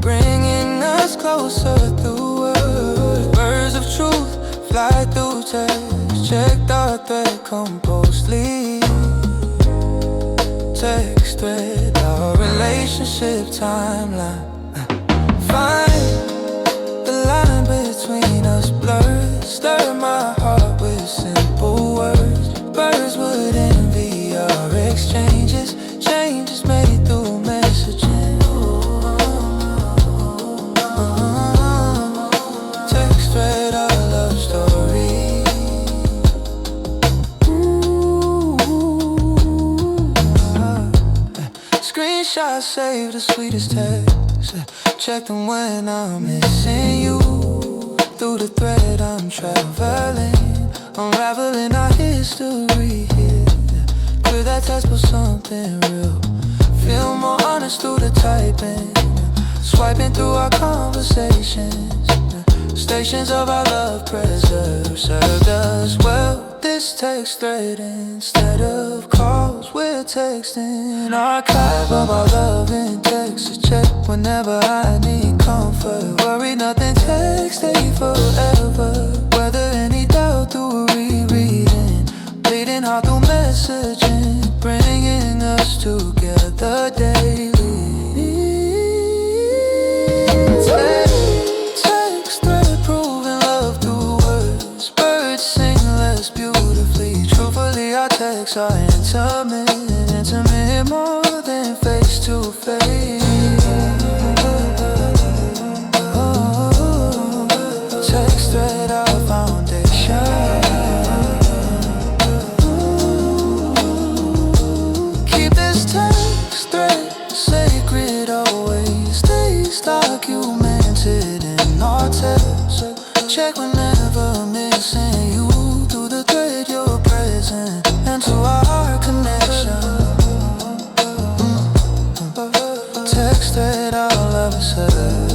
bringing us closer through words. Words of truth fly through text, checked our thread composedly. Text thread, our relationship timeline. Find the line between us blurred, stir my heart with simple words. Birds would envy our exchanges, changes made through messaging. Text thread, our love story. Screenshots save the sweetest text, check them when I'm missing you. Through the thread I'm traveling, unraveling our history here. Clear that text for something real, feel more honest through the typing, swiping through our conversations. Stations of our love preserved, served us well. This text thread, instead of calls, we're texting. Archive of our love in text, to check whenever I need comfort. Worry nothing, text stay forever. Whether any doubt through rereading, bleeding heart through messaging, bringing us together daily. Text thread proving love through words. Birds sing less beautifully. Truthfully, our texts are intimate more than face to face. documented in our text. Check whenever missing you through the thread you're present and to our connection. Text thread all of a sudden.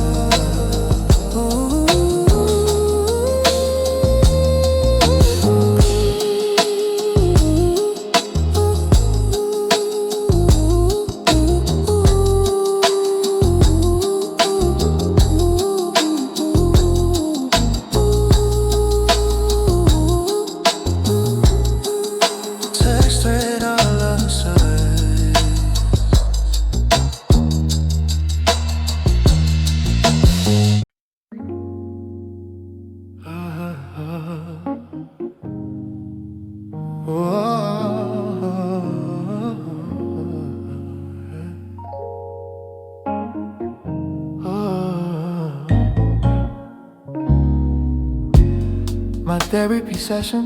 My therapy session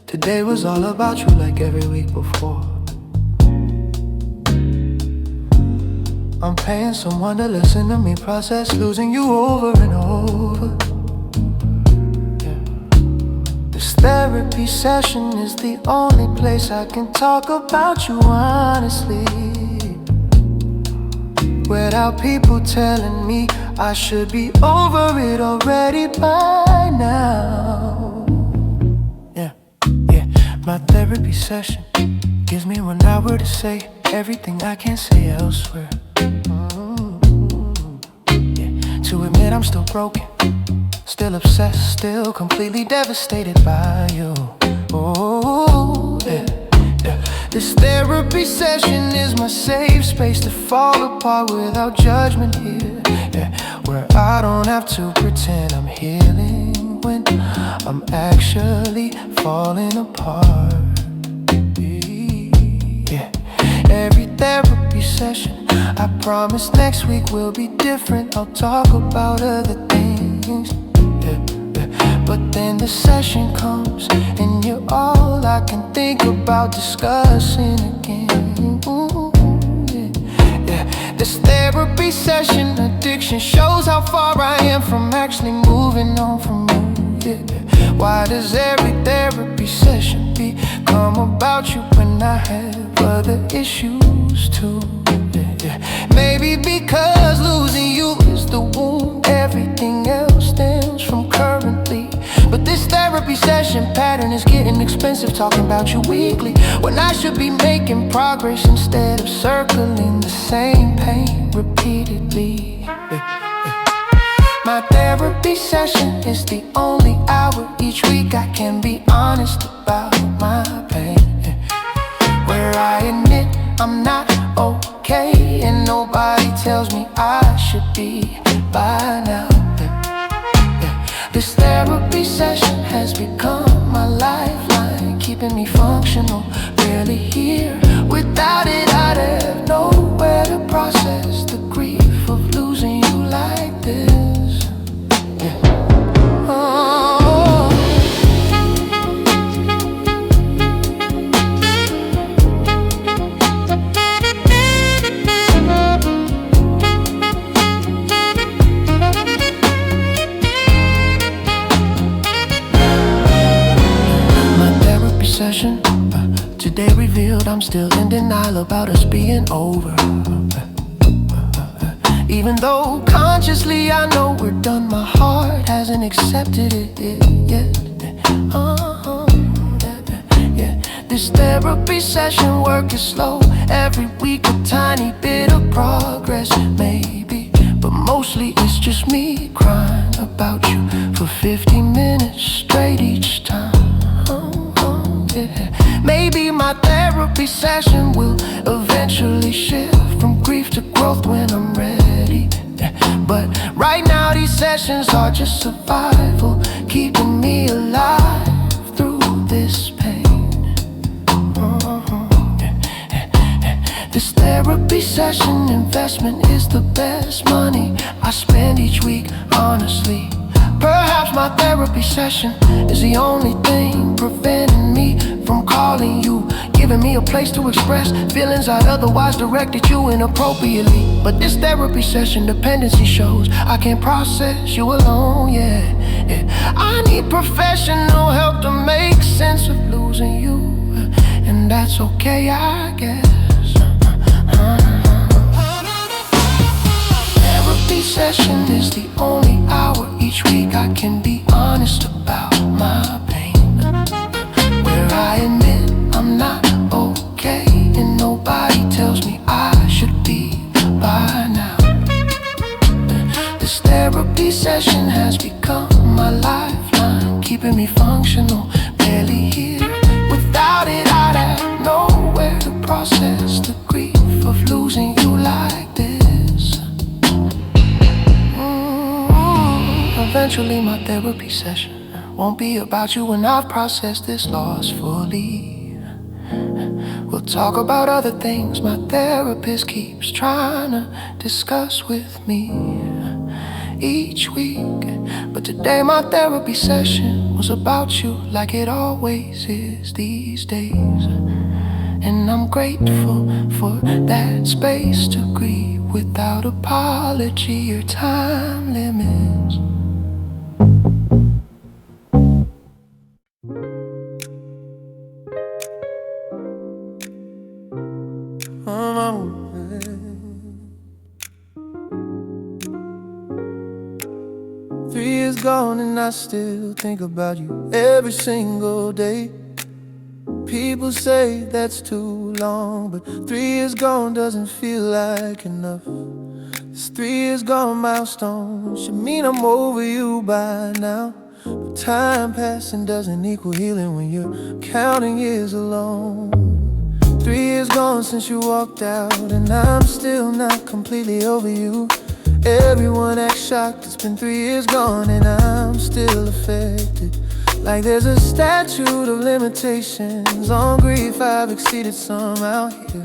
today was all about you like every week before. I'm paying someone to listen to me process losing you over and over. Yeah. This therapy session is the only place I can talk about you honestly, without people telling me I should be over it already by now. Yeah. My therapy session gives me 1 hour to say everything I can't say elsewhere. To admit I'm still broken, still obsessed, still completely devastated by you. This therapy session is my safe space to fall apart without judgment here, where I don't have to pretend I'm healing when I'm actually falling apart. Every therapy session, I promise next week will be different. I'll talk about other things, but then the session comes and you're all I can think about discussing again. Ooh, This therapy session addiction shows how far I am from actually moving on from you. Why does every therapy session become about you when I have other issues too? Maybe because losing you is the wound, everything else stems from currently. But this therapy session pattern is getting expensive, talking about you weekly, when I should be making progress instead of circling the same pain repeatedly. My therapy session is the only hour each week I can be honest about my pain, where I admit I'm not okay and nobody tells me I should be by now. This therapy session has become my lifeline, keeping me functional, barely here. Without it I'd have nowhere to process the grief of losing you like this. Session today revealed I'm still in denial about us being over, even though consciously I know we're done. My heart hasn't accepted it yet. This therapy session work is slow. Every week a tiny bit of progress maybe, but mostly it's just me crying about you for 50 minutes straight each time. Maybe my therapy session will eventually shift from grief to growth when I'm ready. But right now these sessions are just survival, keeping me alive through this pain. This therapy session investment is the best money I spend each week, honestly. Perhaps my therapy session is the only thing preventing me from calling you, giving giving me a place to express feelings I'd otherwise directed you inappropriately. But this therapy session dependency shows I can't process you alone, yeah. I need professional help to make sense of losing you, and that's okay, I guess. Therapy session is the only hour each week I can be honest about my pain, where I admit I'm not okay, and nobody tells me I should be by now. This therapy session has become my lifeline, keeping me functional, barely here. Without it, I'd have nowhere to process the grief of losing you like this. Eventually my therapy session won't be about you when I've processed this loss fully. We'll talk about other things my therapist keeps trying to discuss with me each week. But today my therapy session was about you, like it always is these days. And I'm grateful for that space to grieve without apology or time limits. Gone and I still think about you every single day. People say that's too long, but 3 years gone doesn't feel like enough. This 3 years gone milestone should mean I'm over you by now. But time passing doesn't equal healing when you're counting years alone. 3 years gone since you walked out, and I'm still not completely over you. Everyone acts shocked, it's been 3 years gone and I'm still affected. Like there's a statute of limitations on grief I've exceeded some out here.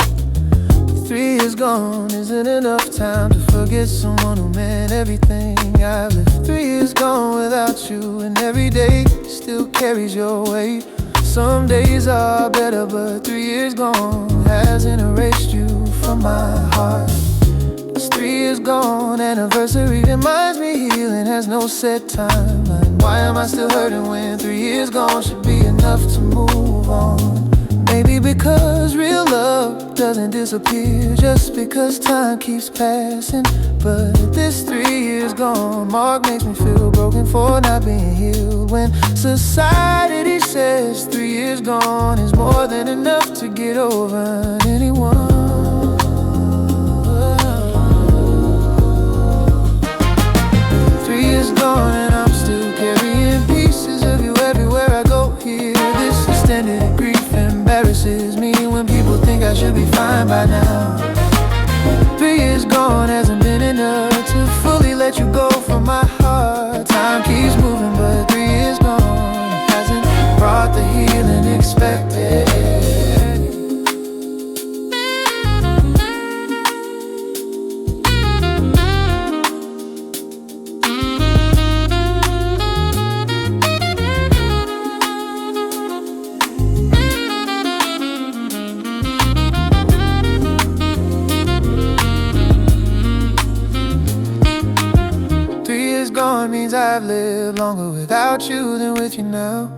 But 3 years gone isn't enough time to forget someone who meant everything I've lived. 3 years gone without you, and every day still carries your weight. Some days are better, but 3 years gone hasn't erased you from my heart. It's 3 years gone, anniversary reminds me healing has no set timeline. Why am I still hurting when 3 years gone should be enough to move on? Maybe because real love doesn't disappear just because time keeps passing. But this 3 years gone mark makes me feel broken for not being healed. When society says 3 years gone is more than enough to get over anyone. 3 years gone and I'm still carrying pieces of you everywhere I go here. This extended grief embarrasses me when people think I should be fine by now. 3 years gone hasn't been enough to fully let you go from my heart. Time keeps moving, but 3 years gone hasn't brought the healing expected. 3 years gone means I've lived longer without you than with you now.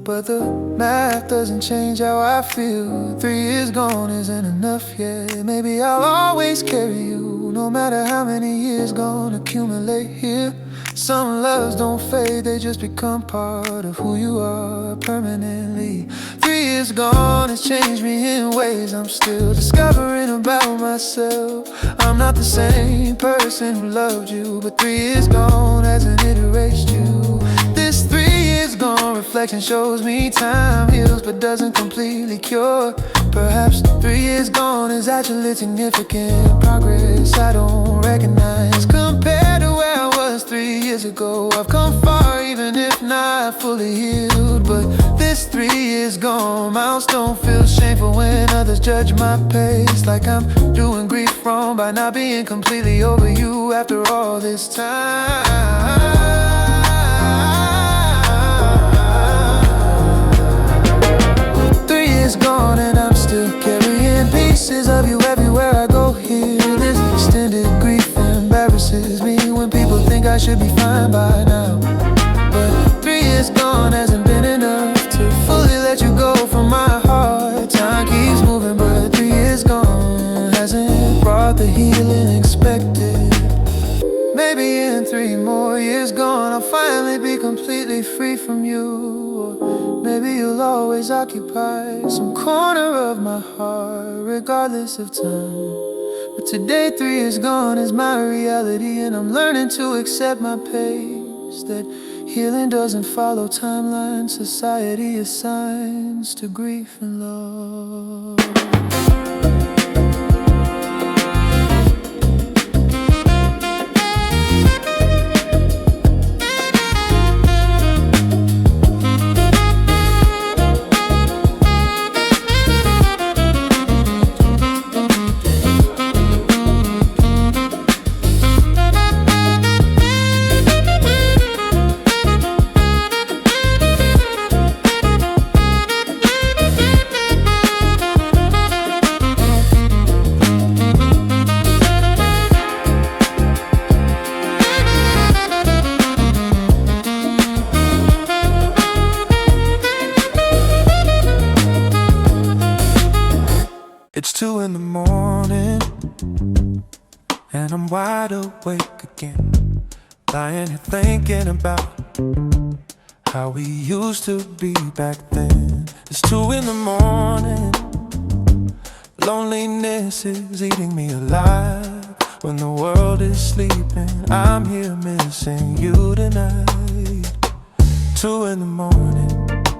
But the math doesn't change how I feel. 3 years gone isn't enough yet. Maybe I'll always carry you, no matter how many years gone accumulate here. Some loves don't fade, they just become part of who you are permanently. 3 years gone has changed me in ways I'm still discovering about myself. I'm not the same person who loved you, but 3 years gone hasn't it erased you. This 3 years gone reflection shows me time heals but doesn't completely cure. Perhaps 3 years gone is actually significant progress I don't recognize. Compared to where I was 3 years ago, I've come far even if not fully healed. But this 3 years gone milestone feels shameful when others judge my pace, like I'm doing grief wrong by not being completely over you after all this time. 3 years is gone and I'm still carrying pieces of you everywhere I go here. This extended grief embarrasses me when people think I should be fine by now. But 3 years gone hasn't been enough to fully let you go from my heart. Time keeps moving, but 3 years gone hasn't brought the healing expected. Maybe in 3 more years gone, I'll finally be completely free from you. Or maybe you'll always occupy some corner of my heart, regardless of time. But today 3 years gone is my reality, and I'm learning to accept my pace. That healing doesn't follow timelines society assigns to grief and love. It's 2 in the morning, and I'm wide awake again, lying here thinking about how we used to be back then. It's 2 in the morning, loneliness is eating me alive. When the world is sleeping, I'm here missing you tonight. 2 in the morning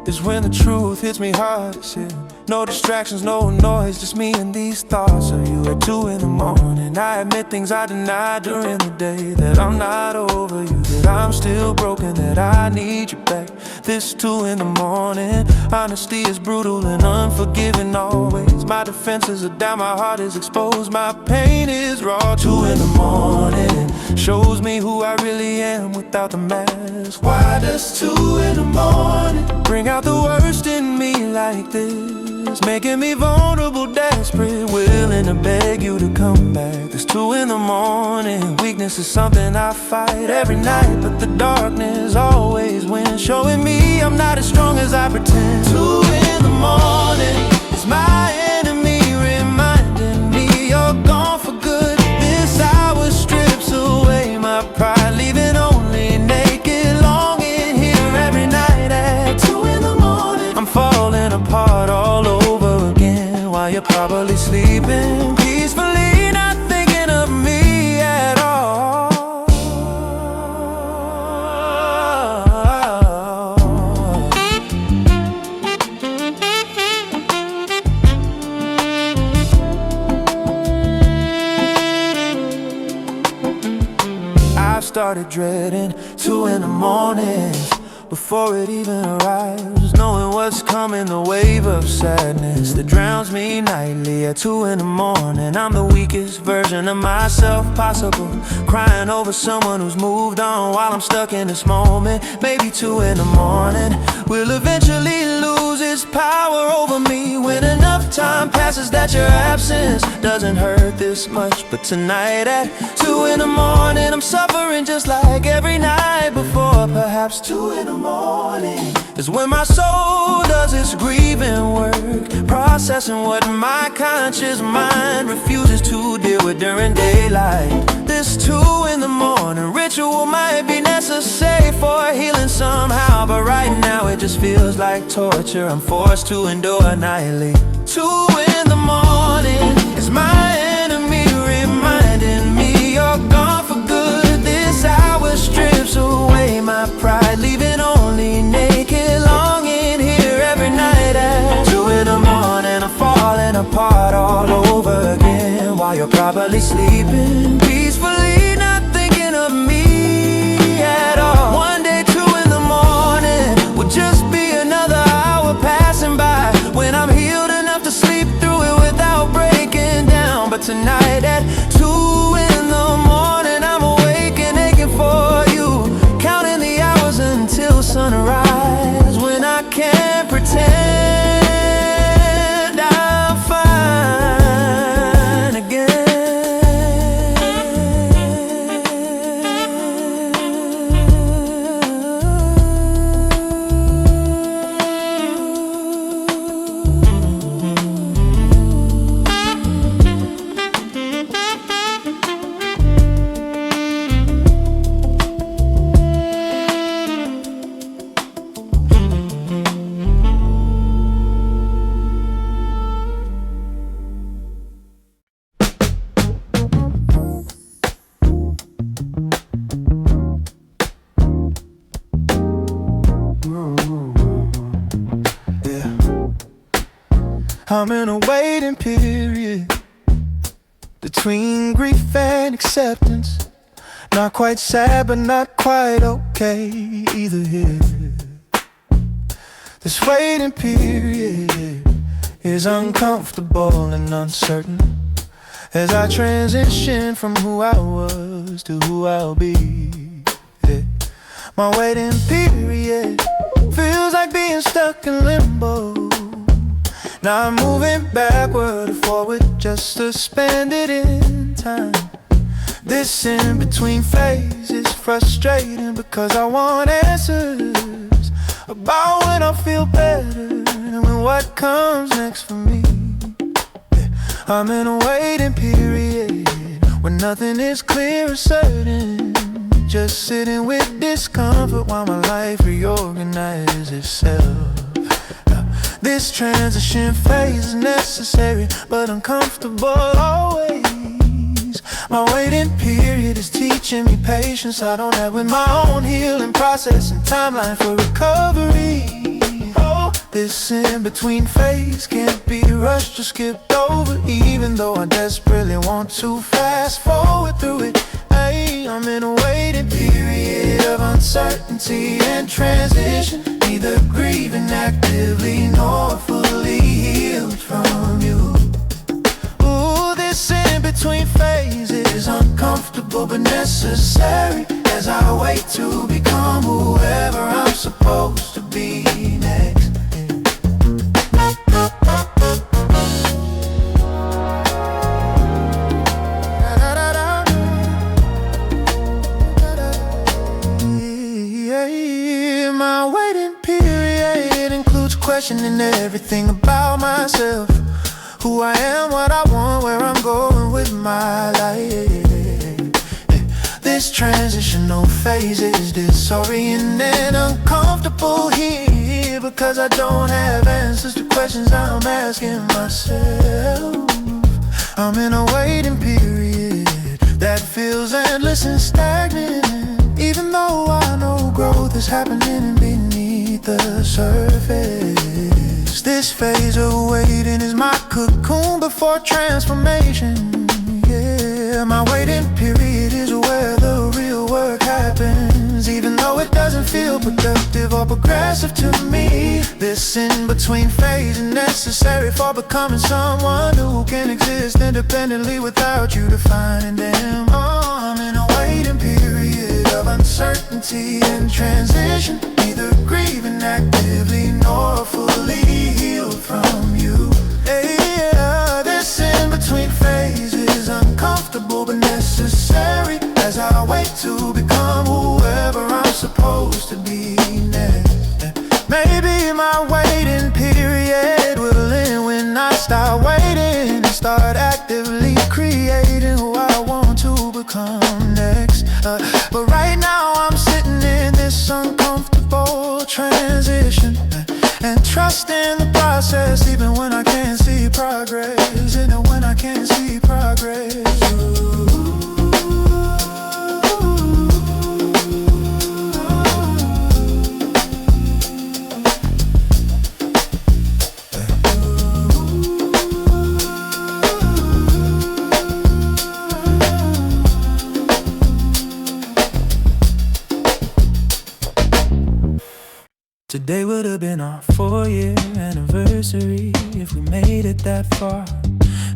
is when the truth hits me hard as shit. No distractions, no noise, just me and these thoughts of you. At 2 in the morning, I admit things I denied during the day. That I'm not over you, that I'm still broken, that I need you back. This 2 in the morning, honesty is brutal and unforgiving always. My defenses are down, my heart is exposed, my pain is raw. 2 in the morning shows me who I really am without the mask. Why does 2 in the morning bring out the worst in me like this? Making me vulnerable, desperate, willing to beg you to come back. This 2 in the morning, weakness is something I fight every night, but the darkness always wins, showing me I'm not as strong as I pretend. 2 in the morning is my enemy, reminding me you're gone for good. This hour strips away my pride, leaving only naked, longing here every night. At 2 in the morning, I'm falling apart all over again, while you're probably sleeping peacefully, not thinking of me at all. I've started dreading 2 in the mornings before it even arrives, knowing what's coming, the wave of sadness that drowns me nightly. At 2 in the morning, I'm the weakest version of myself possible, crying over someone who's moved on while I'm stuck in this moment. Maybe 2 in the morning will eventually lose its power over me, when enough time passes that your absence doesn't hurt this much. But tonight at 2 in the morning, I'm suffering just like every night before. Perhaps 2 in the morning is when my soul does its grieving work, processing what my conscious mind refuses to deal with during daylight. This 2 in the morning ritual might be necessary for healing somehow, but right now it just feels like torture I'm forced to endure nightly. 2 in the morning is my enemy, reminding me you're gone for good. This hour strips away my pride, leaving only naked, longing here every night. At 2 in the morning, I'm falling apart all over again, while you're probably sleeping peacefully, not thinking of me at all. One day 2 in the morning will just be another hour passing by, when I'm healed enough to sleep through it without breaking down. But tonight at 2 in the morning, I'm awake and aching for you, counting the hours until sunrise, when I can't pretend I'm in a waiting period between grief and acceptance. Not quite sad, but not quite okay either here. This waiting period is uncomfortable and uncertain as I transition from who I was to who I'll be. Yeah. My waiting period feels like being stuck in limbo. Now I'm moving backward or forward just to spend it in time. This in-between phase is frustrating because I want answers about when I feel better and when what comes next for me. Yeah. I'm in a waiting period where nothing is clear or certain, just sitting with discomfort while my life reorganizes itself. This transition phase is necessary but uncomfortable always. My waiting period is teaching me patience I don't have with my own healing process and timeline for recovery. Oh, this in-between phase can't be rushed or skipped over, even though I desperately want to fast forward through it. Hey, I'm in a waiting period of uncertainty and transition, neither grieving actively nor fully healed from you. Ooh, this in-between phase is uncomfortable but necessary as I wait to become whoever I'm supposed to be next. My waiting period includes questioning everything about myself, who I am, what I want, where I'm going with my life. This transitional phase is disorienting and uncomfortable here because I don't have answers to questions I'm asking myself. I'm in a waiting period that feels endless and stagnant, even though I know growth is happening beneath the surface. This phase of waiting is my cocoon before transformation. Yeah, my waiting period is where the real work happens, even though it doesn't feel productive or progressive to me. This in-between phase is necessary for becoming someone who can exist independently without you defining them. Oh, I'm in a waiting period of uncertainty and transition, neither grieving actively nor fully healed from you. Hey, yeah, this in-between phase is uncomfortable but necessary as I wait to become whoever I'm supposed to be next. Maybe my waiting period will end when I start waiting and start actively creating who I want to become next. But right now I'm sitting in this uncomfortable transition and trusting the process even when I can't see progress, and when I can't see progress. Today would have been our 4-year anniversary if we made it that far.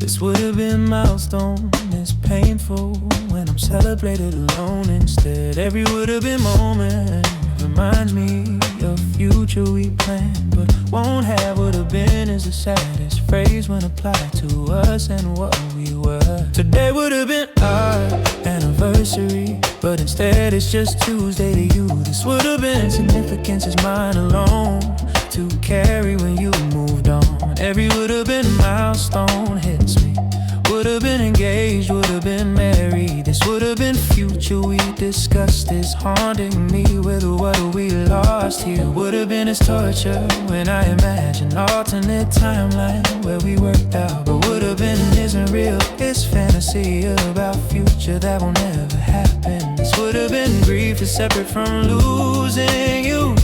This would have been a milestone, it's painful when I'm celebrated alone instead. Every would have been moment reminds me of future we planned, but won't have. Would have been is the saddest phrase when applied to us and what we were. Today would have been our anniversary, but instead it's just Tuesday to you. This would have been significance is mine alone to carry when you moved on. Every would have been milestone hits me. Would have been engaged, would have been married. This would have been future we discussed is haunting me with what we lost here. Would have been as torture when I imagine alternate timeline where we worked out. But would have been isn't real, it's fantasy about future that will never happen. This would have been grief is separate from losing you.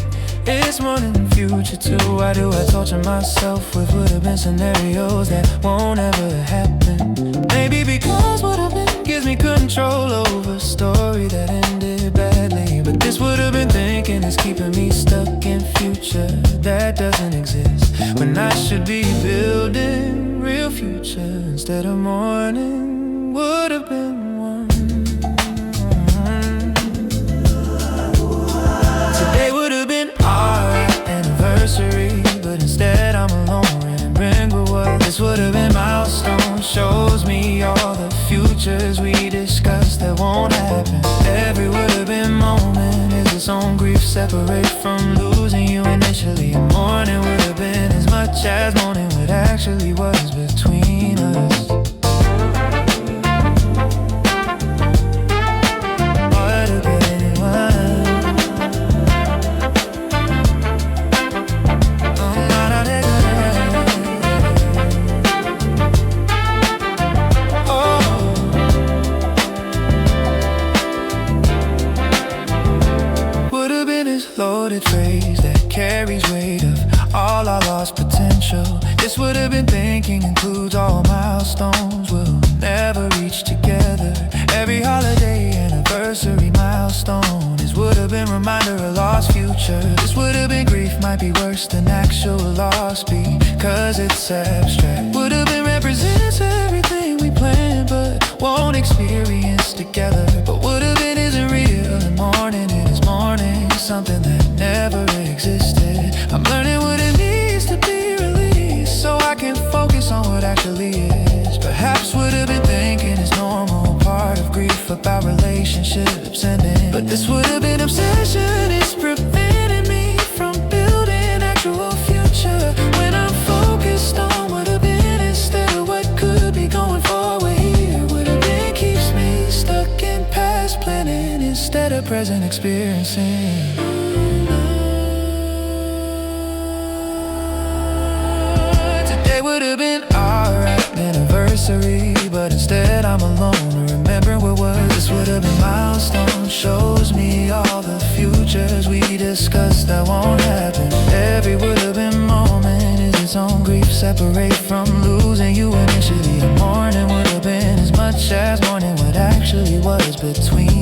It's more than the future too. Why do I torture myself with would've been scenarios that won't ever happen? Maybe because would've been gives me control over a story that ended badly. But this would've been thinking is keeping me stuck in future that doesn't exist, when I should be building real future instead of mourning would've been one. Today would've been our anniversary, but instead I'm alone remembering what was. This would've been milestone, shows me all the futures we discussed that won't happen. Every would've been moment is its own grief, separate from losing you initially. Mourning would've been as much as mourning what actually was between us. Loaded phrase that carries weight of all our lost potential. This would have been thinking includes all milestones we'll never reach together. Every holiday, anniversary, milestone is would have been reminder of lost future. This would have been grief, might be worse than actual loss because it's abstract. Would have been represents everything we planned but won't experience together. But would have been isn't real, and mourning it is mourning something that never existed. I'm learning what it needs to be released so I can focus on what actually is. Perhaps would have been thinking is normal, part of grief about relationships ending. But this would have been obsession, it's preventing me from building actual future. When I'm focused on what have been instead of what could be going forward here. Would have been keeps me stuck in past planning instead of present experiencing. Today would have been our anniversary, but instead I'm alone remembering what was. This would have been milestone, shows me all the futures we discussed that won't happen. Every would have been moment is its own grief, separate from losing you initially. The morning would have been as much as mourning what actually was between